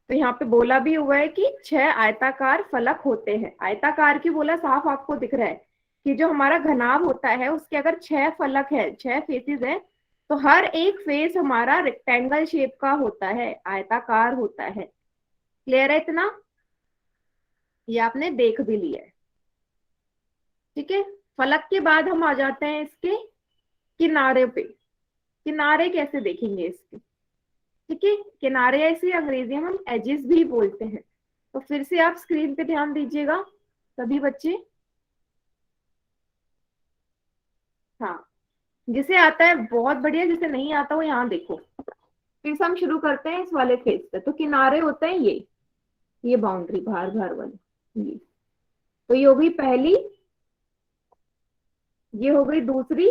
तो यहाँ पे बोला भी हुआ है कि 6 आयताकार फलक होते हैं। आयताकार की बोला साफ आपको दिख रहा है कि जो हमारा घनाभ होता है उसके अगर 6 फलक है, 6 फेसेस है, तो हर एक फेस हमारा रेक्टेंगल शेप का होता है, आयताकार होता है। क्लियर है इतना? ये आपने देख भी लिया है। ठीक है, फलक के बाद हम आ जाते हैं इसके किनारे पे। किनारे कैसे देखेंगे इसके? ठीक है, किनारे ऐसे अंग्रेजी में हम एजेस भी बोलते हैं। तो फिर से आप स्क्रीन पे ध्यान दीजिएगा सभी बच्चे। हाँ, जिसे आता है बहुत बढ़िया, जिसे नहीं आता वो यहाँ देखो। फिर से हम शुरू करते हैं इस वाले फेस पे। तो किनारे होते हैं ये बाउंड्री बाहर बाहर वाली, ये तो ये हो गई पहली, ये हो गई दूसरी,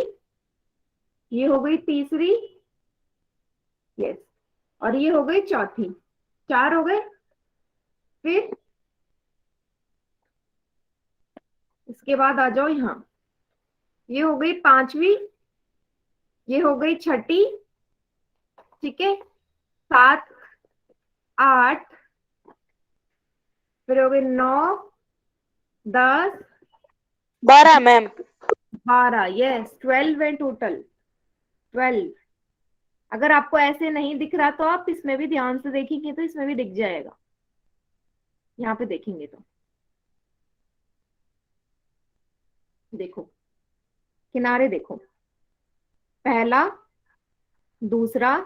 ये हो गई तीसरी, यस, और ये हो गई चौथी। 4 हो गए। फिर इसके बाद आ जाओ यहाँ, ये हो गई पांचवी, ये हो गई छठी, ठीक है, 7, 8, फिर हो गई 9, 10, 12 मैम। 12, यस, 12 है टोटल, 12। अगर आपको ऐसे नहीं दिख रहा तो आप इसमें भी ध्यान से देखेंगे तो इसमें भी दिख जाएगा। यहाँ पे देखेंगे तो देखो, किनारे देखो, पहला, दूसरा,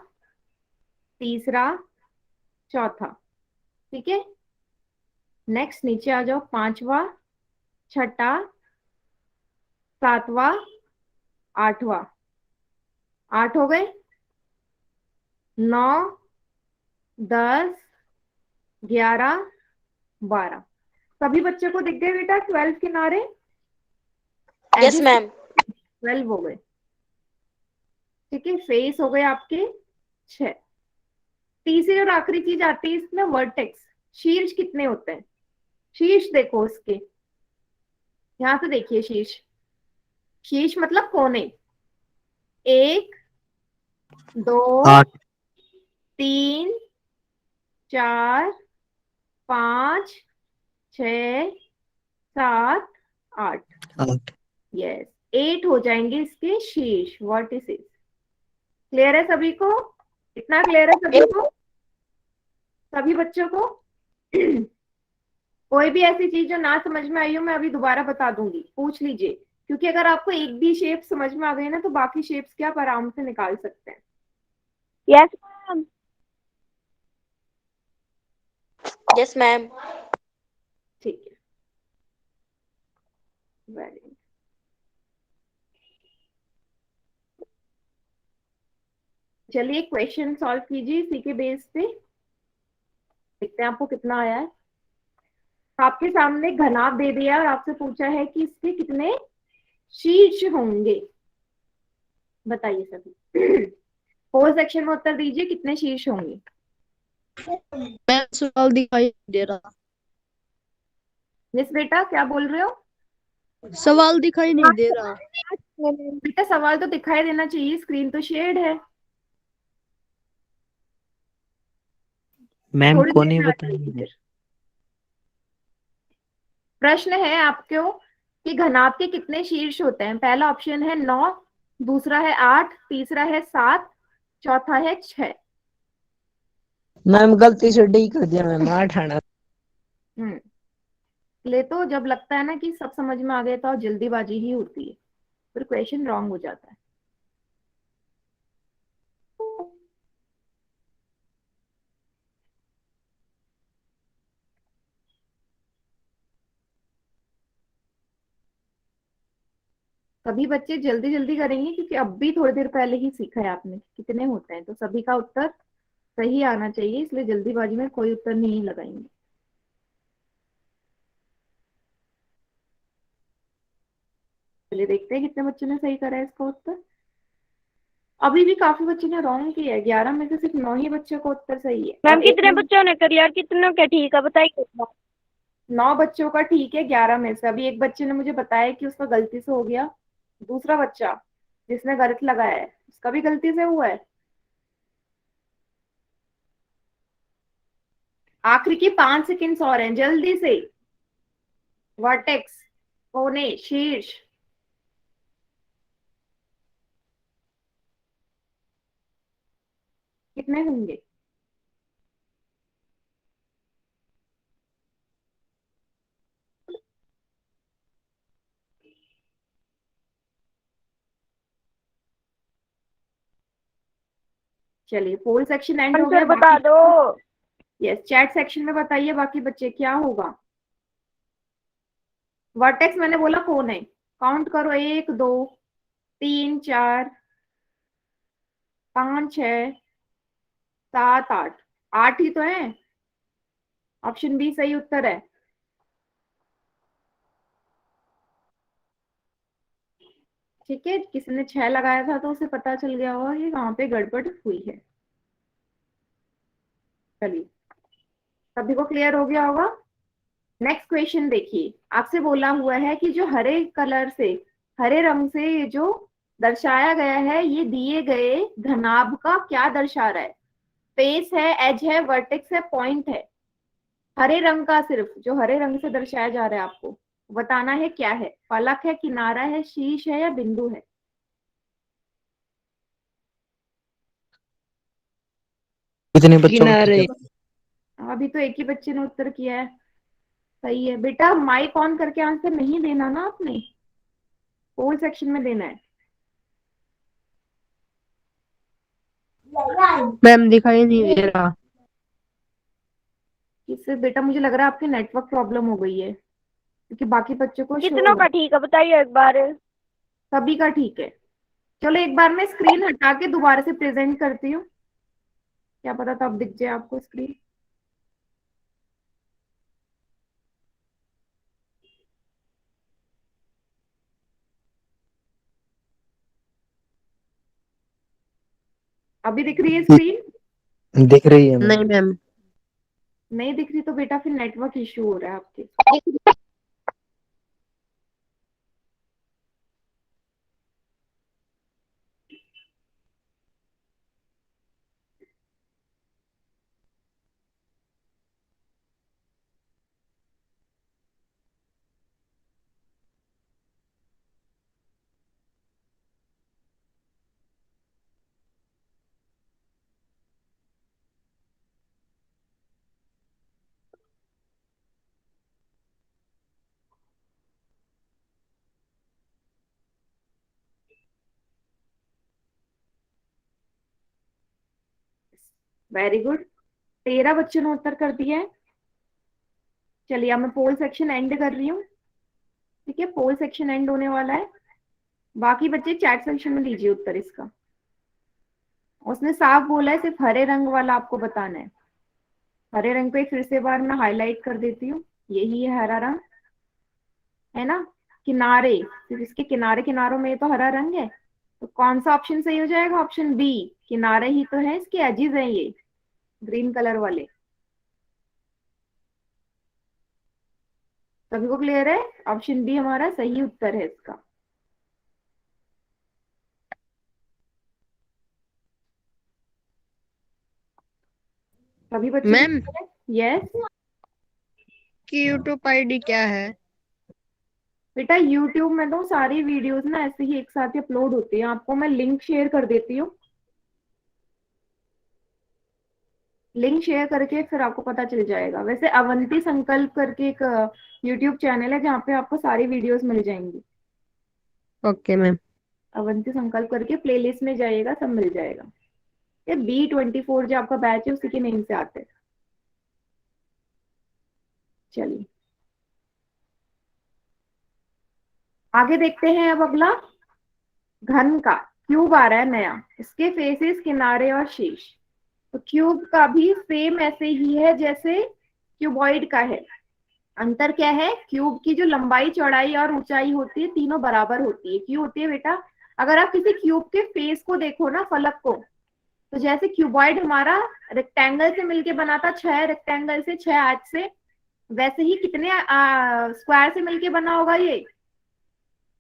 तीसरा, चौथा, ठीक है। नेक्स्ट नीचे आ जाओ, 5वां, छठा, 7वां, 8वां, 8 हो गए, 9, 10, 11, 12। सभी बच्चों को दिख गए बेटा 12 किनारे? Yes ma'am. 12 हो गए, ठीक है। फेस हो गए आपके 6। तीसरी और आखिरी चीज आती है इसमें वर्टेक्स। शीर्ष कितने होते हैं? शीर्ष देखो इसके, यहां से देखिए शीर्ष। शीर्ष मतलब कोने। 1, 2, 3, 4, 5, 6, 7, 8, यस, 8 हो जाएंगे इसके शीर्ष, वर्टिसेस। क्लियर है सभी को? इतना क्लियर है सभी को, सभी बच्चों को? कोई भी ऐसी चीज जो ना समझ में आई हो मैं अभी दोबारा बता दूंगी, पूछ लीजिए। क्योंकि अगर आपको एक भी शेप समझ में आ गई ना तो बाकी शेप्स क्या आप आराम से निकाल सकते हैं। Yes ma'am. Yes ma'am. ठीक है, वेरी गुड। चलिए क्वेश्चन सॉल्व कीजिए इसी के बेस पे, देखते हैं आपको कितना आया है। आपके सामने घनाभ दे दिया और आपसे पूछा है कि इसके कितने शीर्ष होंगे, बताइए सभी। 4 सेक्शन में उत्तर दीजिए, कितने शीर्ष होंगे? मैं सवाल दिखाई नहीं दे रहा। मिस बेटा क्या बोल रहे हो? सवाल दिखाई नहीं दे रहा। बेटा सवाल तो दिखाई देना चाहिए, स्क्रीन तो शेयर्ड है। मैम थोड़ी को देर नहीं में आ जाएगी बताएंगे। फिर। प्रश्न है आपको कि घनाभ के कितने शीर्ष होते हैं। पहला ऑप्शन है 9, दूसरा है 8, तीसरा है 7, चौथा है 6। मैम गलती से डी कर दिया मैम, 8 आना। हम्म ले तो जब लगता है ना कि सब समझ में आ गया तो जल्दीबाजी ही होती है, फिर क्वेश्चन रॉन्ग हो जाता है। सभी बच्चे जल्दी जल्दी करेंगे क्योंकि अब भी थोड़ी देर पहले ही सीखा है आपने कितने होते हैं, तो सभी का उत्तर सही आना चाहिए, इसलिए जल्दीबाजी में कोई उत्तर नहीं लगाएंगे। चलिए देखते हैं कितने बच्चों ने सही करा है इसका उत्तर। अभी भी काफी बच्चों ने रॉन्ग किया है, 11 में से सिर्फ 9 ही बच्चों का उत्तर सही है। मैम और एक कितने बच्चों ने कर लिया और कितनों के ठीक है बताइए। 9 बच्चों का ठीक है, 11 में से। अभी एक बच्चे ने मुझे बताया कि उसका गलती से हो गया। दूसरा बच्चा जिसने गलत लगाया है उसका भी गलती से हुआ है। आखिरी की 5 सेकेंड्स और हैं, जल्दी से। वर्टेक्स, कोने, शीर्ष। कितने होंगे? चलिए पोल सेक्शन एंड हो गया। आंसर बता बाकी दो। यस, चैट सेक्शन में बताइए बाकी बच्चे क्या होगा। वर्टेक्स मैंने बोला कौन है, काउंट करो, 1 2 3 4 5 6 7 8। 8 ही तो है, ऑप्शन बी सही उत्तर है। ठीक है, किसी ने 6 लगाया था तो उसे पता चल गया होगा कि कहाँ पे गड़बड़ हुई है। चलिए सभी को क्लियर हो गया होगा। नेक्स्ट क्वेश्चन देखिए, आपसे बोला हुआ है कि जो हरे कलर से, हरे रंग से ये जो दर्शाया गया है, ये दिए गए घनाभ का क्या दर्शा रहा है। फेस है, एज है, वर्टेक्स है, पॉइंट है। हरे रंग का, सिर्फ जो हरे रंग से दर्शाया जा रहा है आपको बताना है क्या है। फलक है, किनारा है, शीश है या बिंदु है। कितने बच्चों का ठीक किनारे। है? अभी तो एक ही बच्चे ने उत्तर किया है। सही है बेटा, माइक ऑन करके आंसर नहीं देना ना आपने, पोल सेक्शन में देना है। मैम दिखाई नहीं दे रहा। इससे बेटा मुझे लग रहा है आपकी नेटवर्क प्रॉब्लम हो गई है, क्योंकि बाकी बच्चों को शो कितनों हो का ठीक है बताइए एक बार। रहा। सभी का ठीक है। चलो एक बार मैं स्क्रीन हटा के दोबारा से प्रेजेंट करती हूँ, क्या पता तब दिख जाए आपको स्क्रीन। अभी दिख रही है स्क्रीन? दिख रही है नहीं मैम। नहीं दिख रही तो बेटा फिर नेटवर्क इश्यू हो रहा है आपके। वेरी गुड, 13 बच्चों ने उत्तर कर दिया है। चलिए अब मैं पोल सेक्शन एंड कर रही हूँ। ठीक है, पोल सेक्शन एंड होने वाला है। बाकी बच्चे चैट सेक्शन में लीजिए उत्तर इसका। उसने साफ बोला है सिर्फ हरे रंग वाला आपको बताना है। हरे रंग को एक फिर से बार मैं हाईलाइट कर देती हूँ, यही है हरा रंग, है ना। किनारे, सिर्फ इसके किनारे किनारों में तो हरा रंग है, तो कौन सा ऑप्शन सही हो जाएगा? ऑप्शन बी, किनारे ही तो है, इसके एजिज हैं ये ग्रीन कलर वाले। सभी को क्लियर है? ऑप्शन बी हमारा सही उत्तर है इसका। सभी बच्चे मैम यस की यूट्यूब आईडी क्या है? बेटा, यूट्यूब में तो सारी वीडियोस ना ऐसे ही एक साथ ही अपलोड होती है। आपको मैं लिंक शेयर कर देती हूँ, लिंक शेयर करके फिर आपको पता चल जाएगा। वैसे अवंती संकल्प करके एक यूट्यूब चैनल है जहाँ पे आपको सारी वीडियोस मिल जाएंगी। Okay ma'am. अवंती संकल्प करके प्लेलिस्ट में जाइएगा, सब मिल जाएगा। ये B24 जो आपका बैच है उसी के नेम से आते हैं। चलिए आगे देखते हैं। अब अगला घन का क्यूब आ रहा है नया, इसके फेसेस, किनारे और शीर्ष। तो क्यूब का भी सेम ऐसे ही है जैसे क्यूबॉइड का है। अंतर क्या है? क्यूब की जो लंबाई, चौड़ाई और ऊंचाई होती है तीनों बराबर होती है। क्यों होती है बेटा? अगर आप किसी क्यूब के फेस को देखो ना, फलक को, तो जैसे क्यूबॉइड हमारा रेक्टेंगल से मिलके बना था, 6 रेक्टेंगल से, 6 आर्च से, वैसे ही कितने स्क्वायर से मिलके बना होगा? ये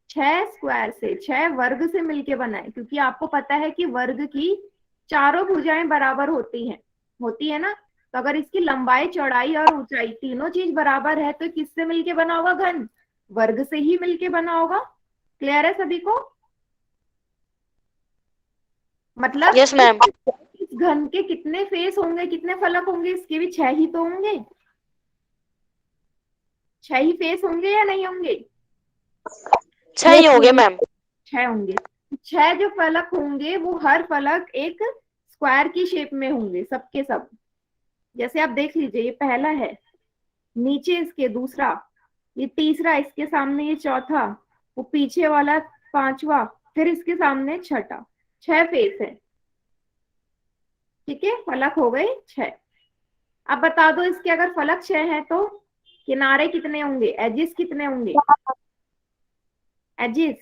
6 स्क्वायर से, 6 वर्ग से मिलके बना है। क्योंकि आपको पता है कि वर्ग की चारों भुजाएं बराबर होती है ना। तो अगर इसकी लंबाई, चौड़ाई और ऊंचाई तीनों चीज बराबर है तो किससे मिलके बना होगा घन? वर्ग से ही मिलके बना होगा। क्लियर है सभी को? मतलब यस मैम। इस घन के कितने फेस होंगे, कितने फलक होंगे? इसके भी 6 ही तो होंगे। 6 ही फेस होंगे या नहीं होंगे? 6 ही हो गए मैम। 6 होंगे। 6 जो फलक होंगे वो हर फलक एक स्क्वायर की शेप में होंगे, सबके सब। जैसे आप देख लीजिए, ये पहला है, नीचे इसके दूसरा, ये तीसरा, इसके सामने ये चौथा, वो पीछे वाला पांचवा, फिर इसके सामने छठा। 6 फेस है। ठीक है, फलक हो गए 6। अब बता दो, इसके अगर फलक 6 है तो किनारे कितने होंगे, एजिस कितने होंगे? Axes,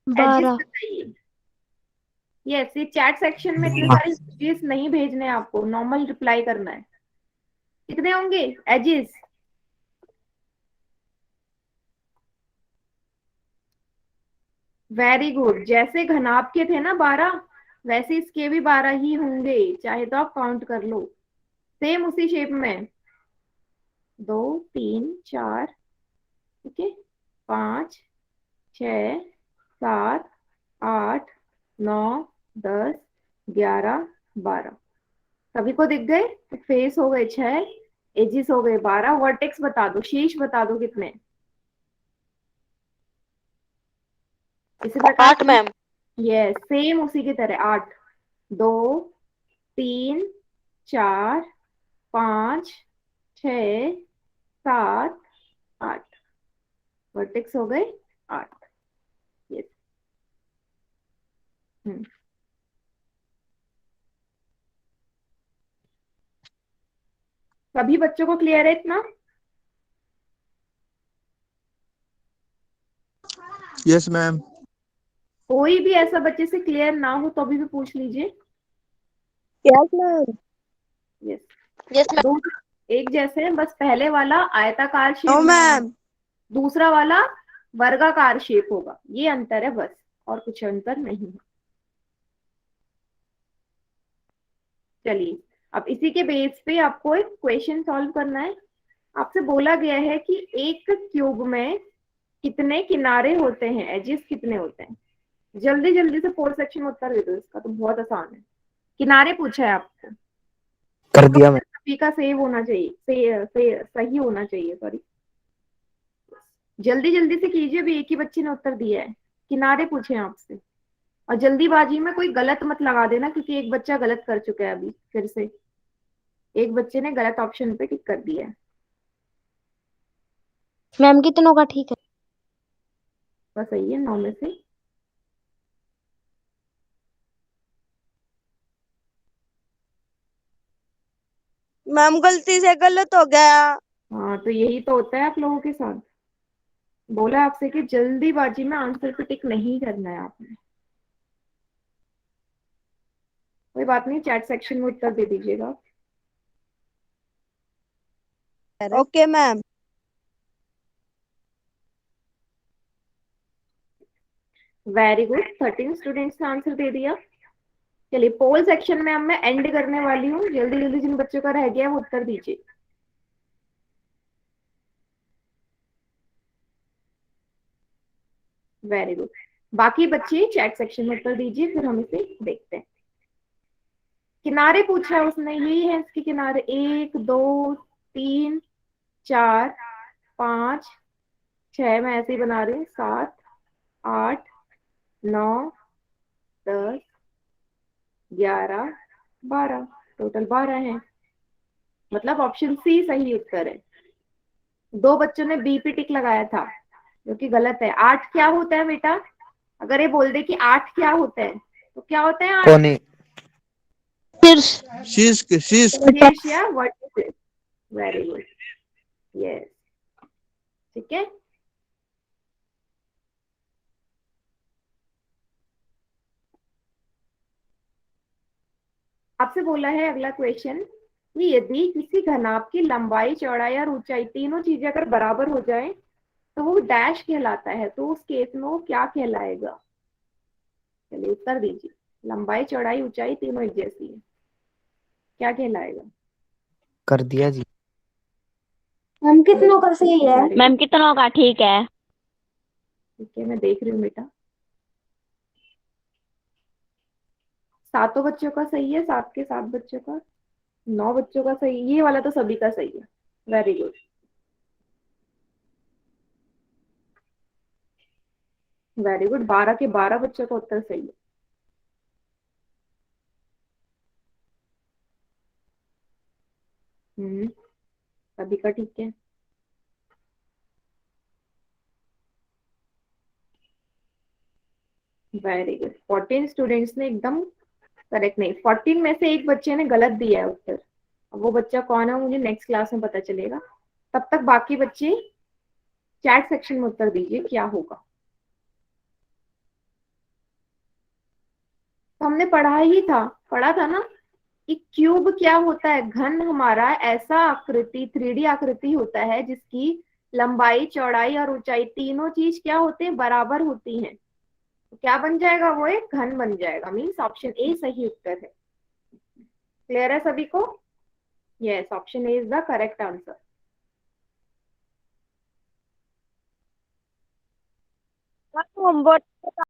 axes 12। बताइए। यस, ये चैट सेक्शन में इतने सारे एजिस नहीं भेजने आपको, नॉर्मल रिप्लाई करना है। कितने होंगे एजिस? Very good. जैसे घनाभ के थे ना 12, वैसे इसके भी 12 ही होंगे, चाहे तो आप काउंट कर लो। सेम उसी शेप में, 2 3 4, ठीक है, 5 6 7 8 9 10 11 12। सभी को दिख गए? तो फेस हो गए 6, एजिस हो गए 12। वर्टेक्स बता दो, शीर्ष बता दो कितने? इसी प्रकार 8 मैम। ये सेम उसी की तरह 8, 2 3 4 5 6 7 8। वर्टेक्स हो गए 8। यस। सभी बच्चों को क्लियर है इतना? Yes ma'am. कोई भी ऐसा बच्चे से क्लियर ना हो तो अभी भी पूछ लीजिए। Yes ma'am. Yes. Yes ma'am. दो एक जैसे हैं, बस पहले वाला आयताकार शेप नो में, मैम। दूसरा वाला वर्गाकार शेप होगा। ये अंतर है बस, और कुछ अंतर नहीं है। चलिए, अब इसी के बेस पे आपको एक क्वेश्चन सॉल्व करना है। आपसे बोला गया है कि एक क्यूब में कितने किनारे होते हैं, एजेस कितने होते हैं? जल्दी जल्दी से 4 सेक्शन में उत्तर दे दो इसका, तो बहुत आसान है। किनारे पूछा है आपको, कर दिया मैं। सभी का सेव होना चाहिए, सही होना चाहिए, सॉरी। जल्दी जल्दी से कीजिए, भी एक ही बच्चे ने उत्तर दिया है। किनारे पूछे हैं आपसे, और जल्दीबाजी में कोई गलत मत लगा देना, क्योंकि एक बच्चा गलत कर चुका है अभी। फिर से एक बच्चे ने गलत ऑप्शन पे टिक कर दिया है। मैम कितनों का ठीक है? बस सही है 9 में से। मैम गलती से गलत हो गया। हाँ, तो यही तो होता है आप लोगों के साथ। बोला आपसे कि जल्दीबाजी में आंसर पे टिक नहीं करना है आपने। कोई बात नहीं, चैट सेक्शन में उत्तर दे दीजिएगा। Okay ma'am. Very good, 13 students ने आंसर दे दिया। चलिए पोल सेक्शन में अब मैं एंड करने वाली हूँ। जल्दी जल्दी जिन बच्चों का रह गया वो उत्तर दीजिए। Very good. बाकी बच्चे चैट सेक्शन में उत्तर दीजिए, फिर हम इसे देखते हैं। किनारे पूछा है उसने, यही है इसके किनारे, 1 2 3 4 5 6, मैं ऐसे ही बना रही हूँ, 7 8 9 10 11 12, टोटल 12 है। मतलब ऑप्शन सी सही उत्तर है। 2 बच्चों ने बी पे टिक लगाया था, जो कि गलत है। 8 क्या होता है बेटा? अगर ये बोल दे कि 8 क्या होता है, तो क्या होता है 8? कोने। शीश के शीश। शीर्ष या वर्टिसेस। वेरी गुड, यस, ठीक है। आपसे बोला है अगला क्वेश्चन कि यदि किसी घनाभ की लंबाई चौड़ाई और ऊंचाई तीनों चीजें अगर बराबर हो जाए तो वो डैश कहलाता है, तो उस केस में वो क्या कहलाएगा? चलिए उत्तर दीजिए। लंबाई चौड़ाई ऊंचाई तीनों एक जैसी है, क्या कहलाएगा? कर दिया जी। हम कितनों का सही है? Very good, मैम कितनों का ठीक है? ठीक है, मैं देख रही हूँ बेटा। 7 बच्चों का सही है, 7 के 7 बच्चों का, 9 बच्चों का सही, ये वाला तो सभी का सही है। वेरी गुड, वेरी गुड, 12 के 12 बच्चों का उत्तर सही है। सभी का ठीक है। वेरी गुड, 14 स्टूडेंट्स ने एकदम करेक्ट, नहीं 14 में से एक बच्चे ने गलत दिया है उत्तर। अब वो बच्चा कौन है मुझे नेक्स्ट क्लास में पता चलेगा। तब तक बाकी बच्चे चैट सेक्शन में उत्तर दीजिए क्या होगा। तो हमने पढ़ा था ना कि क्यूब क्या होता है? घन हमारा ऐसा आकृति 3D आकृति होता है जिसकी लंबाई चौड़ाई और ऊंचाई तीनों चीज क्या होते हैं? बराबर होती हैं। तो क्या बन जाएगा? वो एक घन बन जाएगा। मीन्स ऑप्शन ए सही उत्तर है। क्लियर है सभी को? Yes, option A is the correct answer. Homework